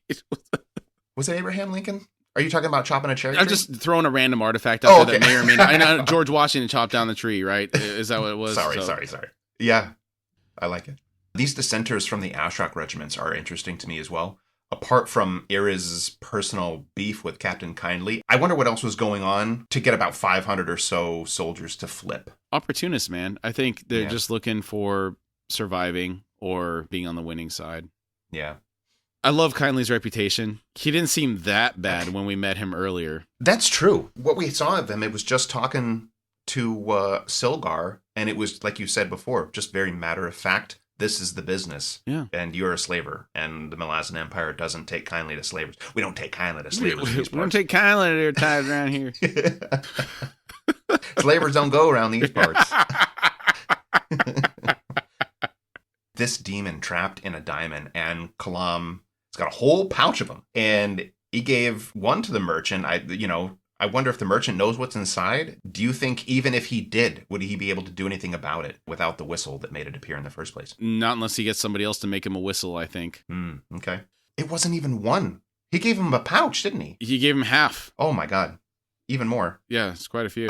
Was it Abraham Lincoln? Are you talking about chopping a cherry tree? I'm just throwing a random artifact out there that may or may not. I know George Washington chopped down the tree, right? Is that what it was? Sorry. Yeah, I like it. These dissenters from the Ashok regiments are interesting to me as well. Apart from Iriz's personal beef with Captain Kindly, I wonder what else was going on to get about 500 or so soldiers to flip. Opportunists, man. I think they're just looking for surviving or being on the winning side. Yeah. I love Kindly's reputation. He didn't seem that bad when we met him earlier. That's true. What we saw of him, it was just talking to Silgar, and it was, like you said before, just very matter of fact. This is the business. Yeah. And you're a slaver. And the Malazan Empire doesn't take kindly to slavers. We don't take kindly to slavers. We don't take kindly to their ties around here. Slavers don't go around these parts. This demon trapped in a diamond, and Kalam has got a whole pouch of them. And he gave one to the merchant. I wonder if the merchant knows what's inside. Do you think even if he did, would he be able to do anything about it without the whistle that made it appear in the first place? Not unless he gets somebody else to make him a whistle, I think. Okay. It wasn't even one. He gave him a pouch, didn't he? He gave him half. Oh, my God. Even more. Yeah, it's quite a few.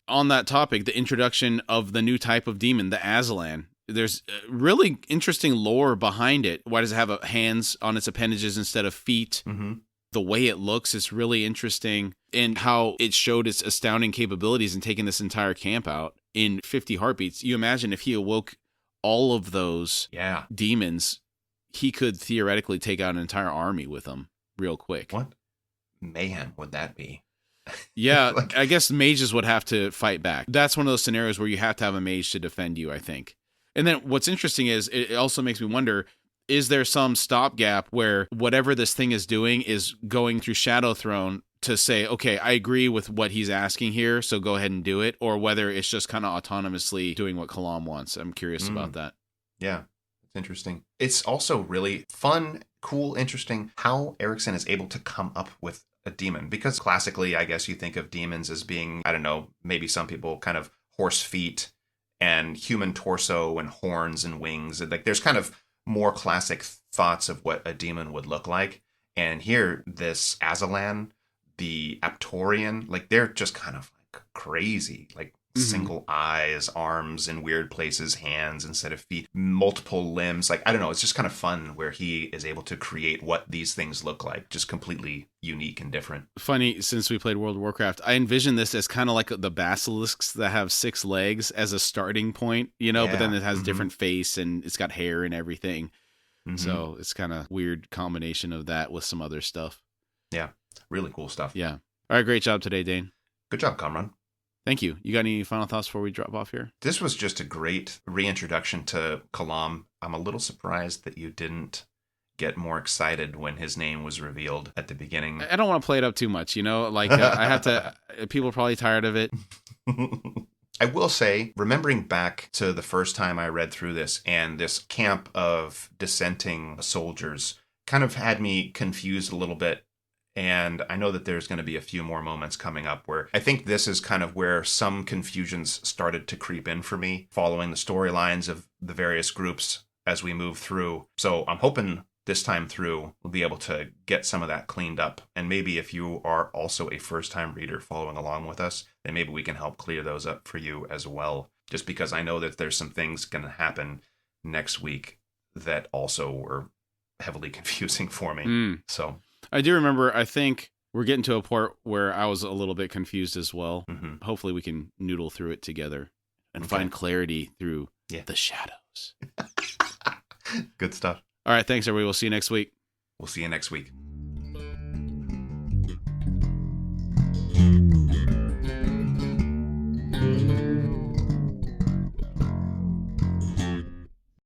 On that topic, the introduction of the new type of demon, the Aslan. There's really interesting lore behind it. Why does it have hands on its appendages instead of feet? Mm-hmm. The way it looks is really interesting, and how it showed its astounding capabilities in taking this entire camp out in 50 heartbeats. You imagine if he awoke all of those demons, he could theoretically take out an entire army with them real quick. What mayhem would that be? Yeah, I guess mages would have to fight back. That's one of those scenarios where you have to have a mage to defend you, I think. And then what's interesting is it also makes me wonder, is there some stopgap where whatever this thing is doing is going through Shadow Throne to say, okay, I agree with what he's asking here, so go ahead and do it, or whether it's just kind of autonomously doing what Kalam wants? I'm curious about that. Yeah, it's interesting. It's also really fun, cool, interesting how Erikson is able to come up with a demon, because classically, I guess you think of demons as being, I don't know, maybe some people kind of horse feet and human torso and horns and wings. Like there's kind of more classic thoughts of what a demon would look like. And here, this Aslan, the Aptorian, like they're just kind of like crazy, like single eyes, arms in weird places, hands instead of feet, multiple limbs. Like, I don't know, it's just kind of fun where he is able to create what these things look like, just completely unique and different. Funny, since we played World of Warcraft, I envision this as kind of like the basilisks that have 6 legs as a starting point, you know, but then it has different face and it's got hair and everything. So it's kind of weird combination of that with some other stuff. Yeah, really cool stuff. Yeah. All right, great job today, Dane. Good job, Kamraun. Thank you. You got any final thoughts before we drop off here? This was just a great reintroduction to Kalam. I'm a little surprised that you didn't get more excited when his name was revealed at the beginning. I don't want to play it up too much, you know? Like, I have to... People are probably tired of it. I will say, remembering back to the first time I read through this, and this camp of dissenting soldiers kind of had me confused a little bit. And I know that there's going to be a few more moments coming up where I think this is kind of where some confusions started to creep in for me, following the storylines of the various groups as we move through. So I'm hoping this time through we'll be able to get some of that cleaned up. And maybe if you are also a first-time reader following along with us, then maybe we can help clear those up for you as well. Just because I know that there's some things going to happen next week that also were heavily confusing for me. So I do remember, I think we're getting to a point where I was a little bit confused as well. Hopefully we can noodle through it together and find clarity through the shadows. Good stuff. All right, thanks everybody. We'll see you next week. We'll see you next week.